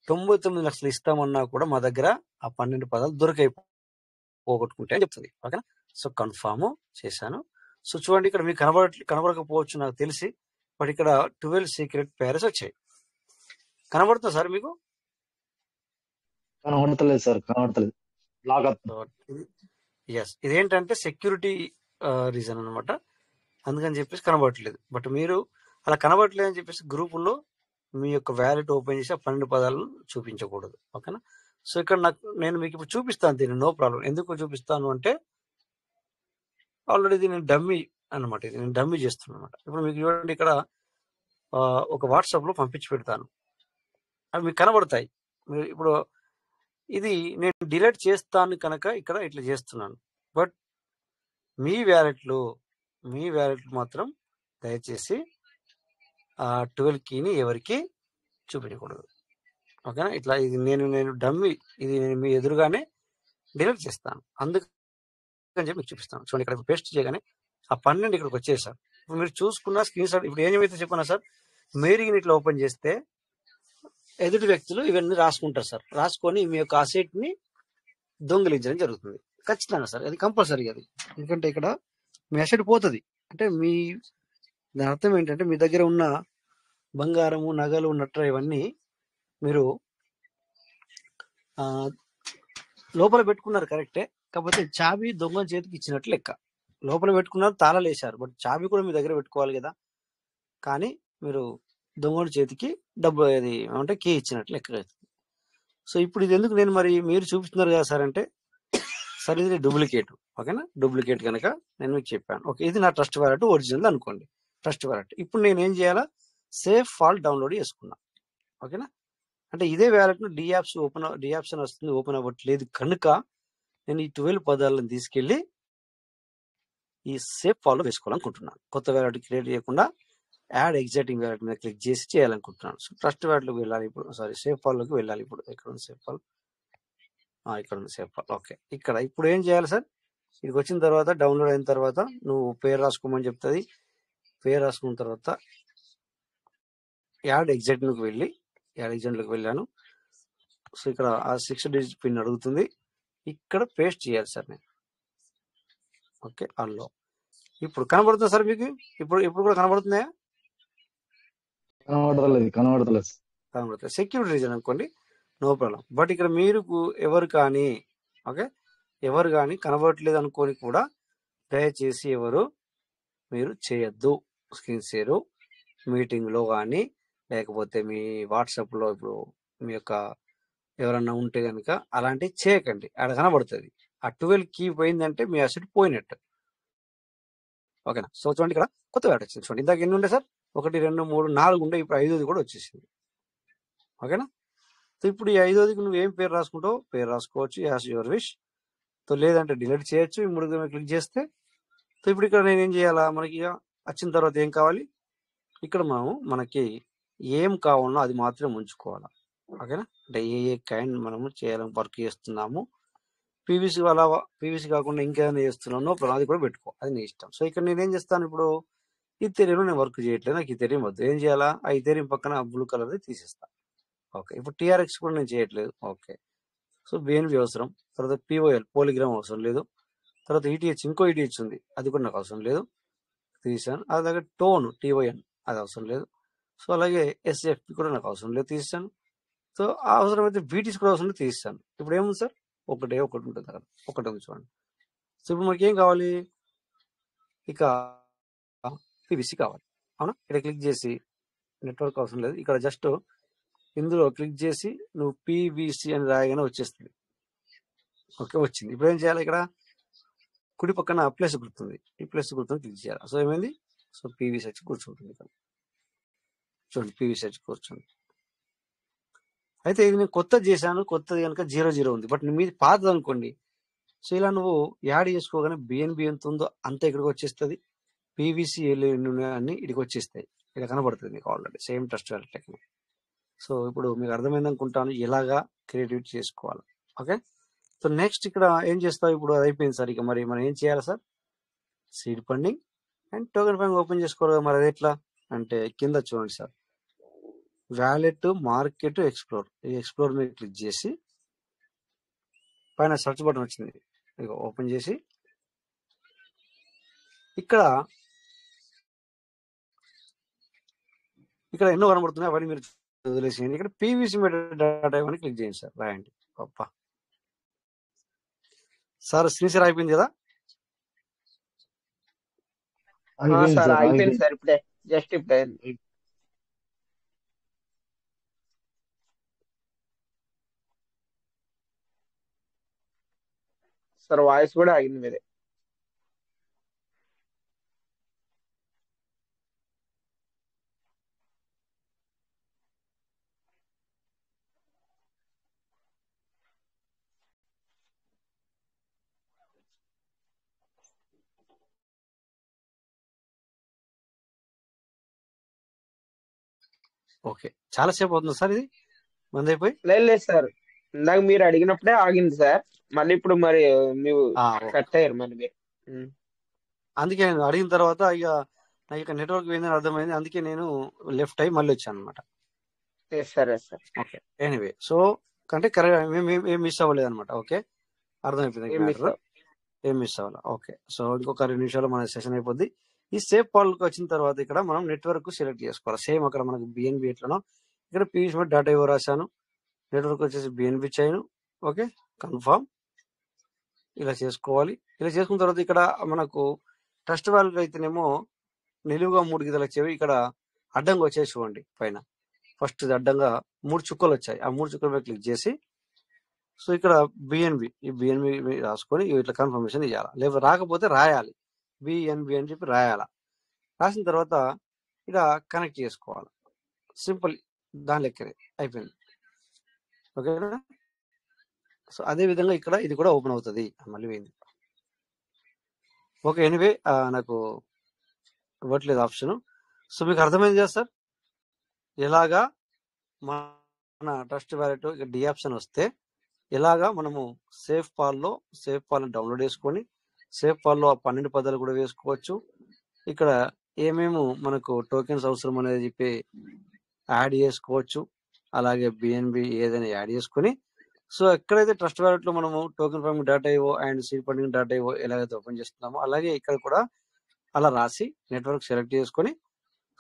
99 లక్షలు ఇస్తామన్నా కూడా మా దగ్గర ఆ 12 పదాలు పోగొట్టుకుంటే అని చెప్తుంది. ఓకేనా. సో కన్ఫామ్ చేశాను. సో చూడండి, ఇక్కడ మీకు కనబడకపోవచ్చు నాకు తెలిసి, బట్ ఇక్కడ 12 సీక్రెట్ పేర్స్ వచ్చాయి. కనబడుతుందా సార్ మీకు? కనబడతలేదు సార్, కనబడతలేదు. ఎస్, ఇదేంటంటే సెక్యూరిటీ రీజన్ అనమాట, అందుకని చెప్పేసి కనబడట్లేదు. బట్ మీరు అలా కనబడట్లేదు అని చెప్పేసి గ్రూపుల్లో మీ యొక్క వ్యాలెట్ ఓపెన్ చేసి ఆ 12 పదాలను చూపించకూడదు. ఓకేనా. సో ఇక్కడ నేను మీకు ఇప్పుడు చూపిస్తాను దీన్ని, నో ప్రాబ్లం. ఎందుకు చూపిస్తాను అంటే, ఆల్రెడీ ఇది నేను డమ్మీ అనమాట, ఇది నేను డమ్మీ చేస్తున్నాను అనమాట. ఇప్పుడు మీకు చూడండి, ఇక్కడ ఒక వాట్సాప్లో పంపించి పెడతాను, అవి మీకు కనబడతాయి. మీరు ఇప్పుడు ఇది నేను డిలీట్ చేస్తాను కనుక ఇక్కడ ఇట్లా చేస్తున్నాను. బట్ మీ వ్యాలెట్లు మాత్రం దయచేసి ఆ 12 కీని ఎవరికి చూపించకూడదు. ఓకేనా. ఇట్లా ఇది నేను డమ్మీ, ఇది నేను మీ ఎదురుగానే డిలీట్ చేస్తాను, అందుకని చెప్పి మీకు చూపిస్తాను. చూడండి, ఇక్కడ పేస్ట్ చేయగానే ఆ 12 ఇక్కడికి వచ్చేసారు. ఇప్పుడు మీరు చూసుకున్న స్క్రీన్ షాట్, ఇప్పుడు ఏమైతే చెప్పన్నా సార్, మీరు ఇట్లా ఓపెన్ చేస్తే ఎదుటి వ్యక్తులు ఇవన్నీ రాసుకుంటారు సార్, రాసుకొని మీ యొక్క అసెట్ ని దొంగిలించడం జరుగుతుంది ఖచ్చితంగా సార్, అది కంపల్సరీ. అది ఎందుకంటే ఇక్కడ మీ అసెట్ పోతుంది అంటే, దాని అర్థం ఏంటంటే మీ దగ్గర ఉన్న బంగారము, నగలు, నట్ర ఇవన్నీ మీరు లోపల పెట్టుకున్నారు కరెక్టే, కాకపోతే చాబీ దొంగ చేతికి ఇచ్చినట్లు లెక్క. లోపల పెట్టుకున్నారు, తాళాలు వేశారు, బట్ చాబీ కూడా మీ దగ్గర పెట్టుకోవాలి కదా. కానీ మీరు దొంగల చేతికి డబ్బు అది అంటే కీ ఇచ్చినట్లు లెక్క అవుతుంది. సో ఇప్పుడు ఇది ఎందుకు నేను మరి మీరు చూపిస్తున్నారు కదా సార్ అంటే, సార్ ఇది డూప్లికేట్. ఓకేనా, డూప్లికేట్ కనుక నేను మీకు చెప్పాను. ఓకే, ఇది నా ట్రస్ట్ వాలెట్ ఒరిజినల్ అనుకోండి, ట్రస్ట్ వాలెట్. ఇప్పుడు నేను ఏం చేయాలా, సేఫ్ ఫాల్ డౌన్లోడ్ చేసుకున్నా. ఓకేనా, అంటే ఇదే వ్యాలెట్ను డియాప్షన్ వస్తుంది, ఓపెన్ అవ్వట్లేదు కనుక నేను ఈ 12 పదాలను తీసుకెళ్ళి ఈ సేఫ్ ఫాల్లో వేసుకోవాలనుకుంటున్నాను. కొత్త వ్యాలెట్ క్రియేట్ చేయకుండా యాడ్ ఎగ్జైటింగ్ వ్యాలెట్ మీద క్లిక్ చేసి చేయాలనుకుంటున్నాను. సో ట్రస్ట్ వ్యాలెట్లోకి వెళ్ళాలి ఇప్పుడు, సేఫ్ ఫాల్లోకి వెళ్ళాలి ఇప్పుడు. ఎక్కడ ఉంది సేఫ్ ఫాల్? ఇక్కడ ఉంది సేఫ్ ఫాల్. ఓకే, ఇక్కడ ఇప్పుడు ఏం చేయాలి సార్, ఇక్కడికి వచ్చిన తర్వాత డౌన్లోడ్ అయిన తర్వాత నువ్వు పేరు రాసుకోమని చెప్తుంది. పేరు రాసుకున్న తర్వాత యాడ్ ఎగ్జైట్లోకి వెళ్ళాను. సో ఇక్కడ ఆ 6 డిజిట్ పిన్ అడుగుతుంది, ఇక్కడ పేస్ట్ చేయాలి సార్ నేను. ఓకే, అందులో ఇప్పుడు కనబడుతుంది సార్ మీకు, ఇప్పుడు కూడా కనబడుతున్నాయా? కనబడతలేదు. సెక్యూరిటీ రీజన్ అనుకోండి, నో ప్రాబ్లం. బట్ ఇక్కడ మీరు ఎవరు కానీ కనబడట్లేదు అనుకొని కూడా దయచేసి మీరు చేయొద్దు స్క్రీన్ షేర్ మీటింగ్లో కానీ, లేకపోతే మీ వాట్సాప్లో ఇప్పుడు మీ యొక్క ఎవరన్నా ఉంటే కనుక అలాంటివి చేయకండి. అక్కడ కనబడుతుంది ఆ 12 కీ పోయిందంటే మీ అసెట్ పోయినట్టు. ఓకేనా. సో చూడండి, ఇక్కడ కొత్త వ్యాలెట్ వచ్చింది. చూడండి, ఇందాక ఎన్ని ఉండే సార్, 1, 2, 3, 4 ఉండే, ఇప్పుడు 5ది కూడా వచ్చేసింది. ఓకేనా. సో ఇప్పుడు ఈ 5వదికి నువ్వు ఏం పేరు రాసుకుంటావు, పేరు రాసుకోవచ్చు, యాజ్ యువర్ విష్. సో లేదంటే డిలీట్ చేయొచ్చు. ఈ 3 క్లిక్ చేస్తే సో ఇప్పుడు ఇక్కడ నేను ఏం చేయాలా, మనకి ఇక వచ్చిన తర్వాత ఏం కావాలి, ఇక్కడ మనకి ఏం కావాలో అది మాత్రం ఉంచుకోవాలా. ఓకేనా, అంటే ఏ కైండ్ మనము చేయాలని వర్క్ చేస్తున్నాము, పీవీసీ అలా పీవీసీ కాకుండా ఇంకేమైనా చేస్తున్నానో అది కూడా పెట్టుకో, అది నీ ఇష్టం. సో ఇక్కడ నేనేం చేస్తాను, ఇప్పుడు ఈథెరియంలో నేను వర్క్ చేయట్లేదు, నాకు ఈథెరియం వద్దు. ఏం చేయాలా, ఆ ఈథెరియం పక్కన బ్లూ కలర్ది తీసేస్తా. ఓకే, ఇప్పుడు టీఆర్ఎక్స్ కూడా నేను చేయట్లేదు. ఓకే, సో బిఎన్బి అవసరం. తర్వాత పిఓఎల్ పోలిగ్రామ్ అవసరం లేదు. తర్వాత ఈటీహెచ్ ఇంకో ఈటీహెచ్ ఉంది, అది కూడా నాకు అవసరం లేదు, తీసాను. అలాగే టోన్ టీఓఎన్ అది అవసరం లేదు. సో అలాగే ఎస్ఎఫ్పి కూడా నాకు అవసరం లేదు, తీసాను. సో అవసరమైతే బీటీసీ కూడా అవసరం లేదు, తీసాను. ఇప్పుడు ఏముంది సార్, ఒకటి ఉంటుంది అక్కడ, ఒకటి ఉంది చూడండి. సో ఇప్పుడు మనకి ఏం కావాలి, ఇక పీవీసీ కావాలి. అవునా, ఇక్కడ క్లిక్ చేసి నెట్వర్క్ అవసరం లేదు, ఇక్కడ జస్ట్ ఇందులో క్లిక్ చేసి నువ్వు పీవీసీ అని రాయగానే వచ్చేస్తుంది. ఓకే, వచ్చింది. ఇప్పుడు ఏం చేయాలి, ఇక్కడ కుడి పక్కన ప్లస్ గుర్తుంది, ఈ ప్లస్ గుర్తుని క్లిక్ చేయాలి. సో ఏమైంది, సో పీవీసీ వచ్చి కూర్చుంటుంది ఇక్కడ చూడండి, పీవీసీ వచ్చి కూర్చోండి. అయితే ఇది నేను కొత్తది చేశాను, కొత్తది కనుక 0 ఉంది. బట్ మీది పాతది అనుకోండి, సో ఇలా నువ్వు యాడ్ చేసుకోగానే బిఎన్బి ఎంత ఉందో అంత ఇక్కడికి వచ్చేస్తుంది, పీవీసీ అన్ని ఇక్కడికి వచ్చేస్తాయి, ఇక్కడ కనబడుతుంది మీకు already same trust wallet technique. So ఇప్పుడు మీకు అర్థమైంది అనుకుంటాను ఎలాగా క్రియేటివిటీ చేసుకోవాలి. ఓకే, సో నెక్స్ట్ ఇక్కడ ఏం చేస్తావు, ఇప్పుడు అది అయిపోయింది సార్. ఇక మరి మనం ఏం చేయాలి sir, seed funding and token funding open చేసుకోవాలి. మరి అది ఎట్లా అంటే కింద చూడండి సార్, వ్యాలెట్ మార్కెట్ ఎక్స్ప్లోర్, ఈ ఎక్స్ప్లోర్ మీద క్లిక్ చేసి పైన సెర్చ్ బటన్ వచ్చింది, ఇక ఓపెన్ చేసి ఇక్కడ ఎన్నో కనబడుతున్నాయి, అవన్నీ మీరు వదిలేసేయండి. ఇక్కడ పీవీసీ డేటా అని క్లిక్ చేయండి సార్, రాయండి. గొప్ప సార్, స్క్రీన్ అయిపోయింది కదా. సార్ అయిపోయింది సార్, ఇప్పుడే జస్ట్ ఇప్పుడే. సార్ వాయిస్ కూడా ఆగింది మీదే. ఓకే, చాలా సేపు అవుతుంది సార్ ఇది మంది అయిపోయి. లేదు సార్, ఇందాక మీరు అడిగినప్పుడే ఆగింది సార్, మళ్ళీ ఇప్పుడు మరి మీరు కట్ అయ్యారు మరి మీరు. అందుకే నేను అడిగిన తర్వాత ఇక నాకు ఇక నెట్వర్క్ పోయిందని అర్థమైంది, అందుకే నేను లెఫ్ట్ అయ్యి మళ్ళీ వచ్చాను అనమాట. సరే సార్, ఓకే, ఎనీవే సో అంటే కరెక్ట్ ఏం మిస్ అవ్వలేదు అనమాట. ఓకే, అర్థమైపోయింది, ఏం మిస్ అవ్వాలి. ఓకే, సో ఇంకొక 2 నిమిషాలు మన సెషన్ అయిపోద్ది. ఈ సేఫ్ పాల్కి వచ్చిన తర్వాత ఇక్కడ మనం నెట్వర్క్ సెలెక్ట్ చేసుకోవాలి. సేమ్ అక్కడ మనకు బిఎన్బి ఎట్లనో ఇక్కడ పీవీసీ డాటా ఇవ్వ రాశాను, నెట్వర్క్ వచ్చేసి బిఎన్బి చైన్. ఓకే, కన్ఫర్మ్ ఇలా చేసుకోవాలి. ఇలా చేసుకున్న తర్వాత ఇక్కడ మనకు ట్రస్ట్ వాల్యూ అయితేనేమో నిలువుగా 3 గీతలు వచ్చేవి, ఇక్కడ అడ్డంగా వచ్చేసి చూడండి పైన. ఫస్ట్ అడ్డంగా 3 చుక్కలు వచ్చాయి, ఆ 3 చుక్కల మీద క్లిక్ చేసి సో ఇక్కడ బిఎన్బి, ఈ బిఎన్బి రాసుకొని ఇట్లా కన్ఫర్మేషన్ ఇవ్వాలి. లేదా రాకపోతే రాయాలి, బిఎన్బి అని చెప్పి రాయాలా. రాసిన తర్వాత ఇక్కడ కనెక్ట్ చేసుకోవాలి, సింపుల్, దాని లెక్కనే అయిపోయింది. ఓకేనా, సో అదే విధంగా ఇక్కడ ఇది కూడా ఓపెన్ అవుతుంది. మళ్ళీ పోయింది. ఓకే, ఎనీవే నాకు ఇవ్వట్లేదు ఆప్షన్. సో మీకు అర్థమైంది కదా సార్, ఎలాగా మన ట్రస్ట్ వ్యాలెట్ డి ఆప్షన్ వస్తే ఎలాగా మనము సేఫ్ పాల్ని డౌన్లోడ్ చేసుకొని సేఫ్ పాల్లో 12 పదాలు కూడా వేసుకోవచ్చు. ఇక్కడ ఏమేమి మనకు టోకెన్స్ అవసరం అనేది చెప్పి యాడ్ చేసుకోవచ్చు. అలాగే బిఎన్బి ఏదైనా యాడ్ చేసుకొని సో ఎక్కడైతే ట్రస్ట్ వ్యాలెట్ లో మనము టోకెన్ ఫార్మింగ్ డాటా ఇవో అండ్ సీడ్ ఫండింగ్ డాటా ఇవో ఎలాగైతే ఓపెన్ చేస్తున్నామో అలాగే ఇక్కడ కూడా అలా రాసి నెట్వర్క్ సెలెక్ట్ చేసుకొని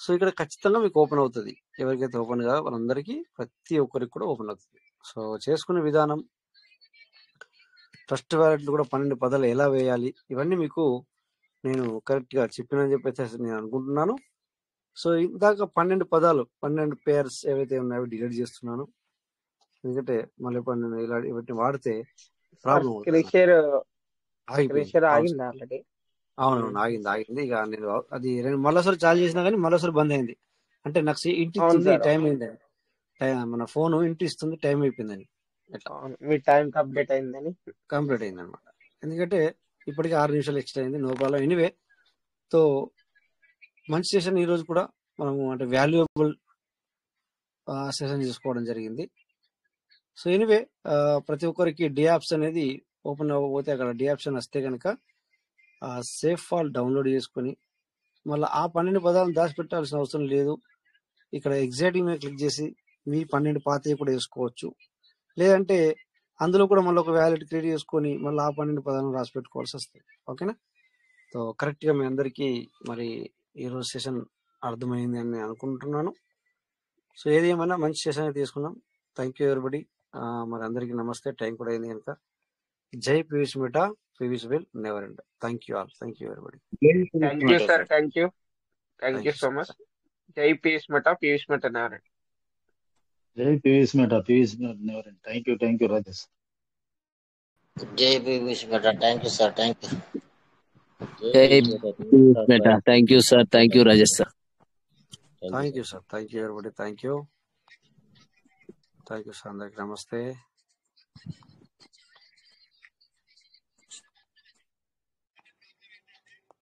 సో ఇక్కడ ఖచ్చితంగా మీకు ఓపెన్ అవుతుంది. ఎవరికైతే ఓపెన్ కాదో వాళ్ళందరికీ ప్రతి ఒక్కరికి కూడా ఓపెన్ అవుతుంది. సో చేసుకునే విధానం, ట్రస్ట్ వ్యాలెట్లు కూడా 12 పదాలు ఎలా వేయాలి, ఇవన్నీ మీకు నేను కరెక్ట్ గా చెప్పినని చెప్పేసి నేను అనుకుంటున్నాను. సో ఇందాక 12 పదాలు 12 పేర్స్ ఏవైతే ఉన్నాయో డిలీట్ చేస్తున్నాను, ఎందుకంటే మళ్ళీ నేను ఇలా వీటిని వాడితే ప్రాబ్లం ఆగింది. అవునవును, ఆగింది. ఇక నేను అది మళ్ళీసారి చాలు చేసినా కానీ మళ్ళీసారి బంద్ అయింది. అంటే నాకు ఇంటి టైం అయింది. మన ఫోన్ ఇంటి ఇస్తుంది టైం అయిపోయిందని, ఎట్లా అవును, మీ టైం కంప్లీట్ అయిందని. కంప్లీట్ అయింది అనమాట. ఎందుకంటే ఇప్పటికి 6 నిమిషాలు ఎక్స్ట్రా అయింది, నో ప్రాబ్లం. ఎనీవే, తో మంచి సెషన్ ఈ రోజు కూడా మనము అంటే వాల్యుయబుల్ సెషన్ చేసుకోవడం జరిగింది. సో ఎనీవే, ప్రతి ఒక్కరికి డి యాప్స్ అనేది ఓపెన్ అవ్వకపోతే అక్కడ డి ఆప్షన్ వస్తే కనుక సేఫ్ ఫాల్ డౌన్లోడ్ చేసుకొని మళ్ళీ ఆ 12 పదాలను దాచిపెట్టాల్సిన అవసరం లేదు. ఇక్కడ ఎగ్జాక్టింగ్ మీద క్లిక్ చేసి మీ 12 పాతవి కూడా వేసుకోవచ్చు. లేదంటే అందులో కూడా మళ్ళీ ఒక వ్యాలెట్ క్రియేట్ చేసుకొని మళ్ళీ ఆ 12 పదాలను రాసి పెట్టుకోవాల్సి వస్తుంది. ఓకేనా? సో కరెక్ట్గా మీ అందరికీ మరి ఈరోజు సెషన్ అర్థమైంది అని నేను అనుకుంటున్నాను. సో ఏది ఏమైనా మంచి సెషన్ అయితే తీసుకున్నాం. Thank you everybody. మరి అందరికీ నమస్తే. టైం కూడా అయింది కనుక జై Piyush Mitha, Piyush will never end. Thank you all. Thank you everybody. Thank you sir, thank you so much. జై పీయూష్ మిఠా, పీయూష్ మిఠా నెవర్ ఎండ్. జై Piyush Mitha, Piyush Mitha never end. Thank you Rajesh. జై Piyush Mitha. Thank you sir, thank you. జై Piyush Mitha. Thank you sir, thank you Rajesh sir. Thank you sir, thank you everybody. Thank you sir, అందరికి నమస్తే.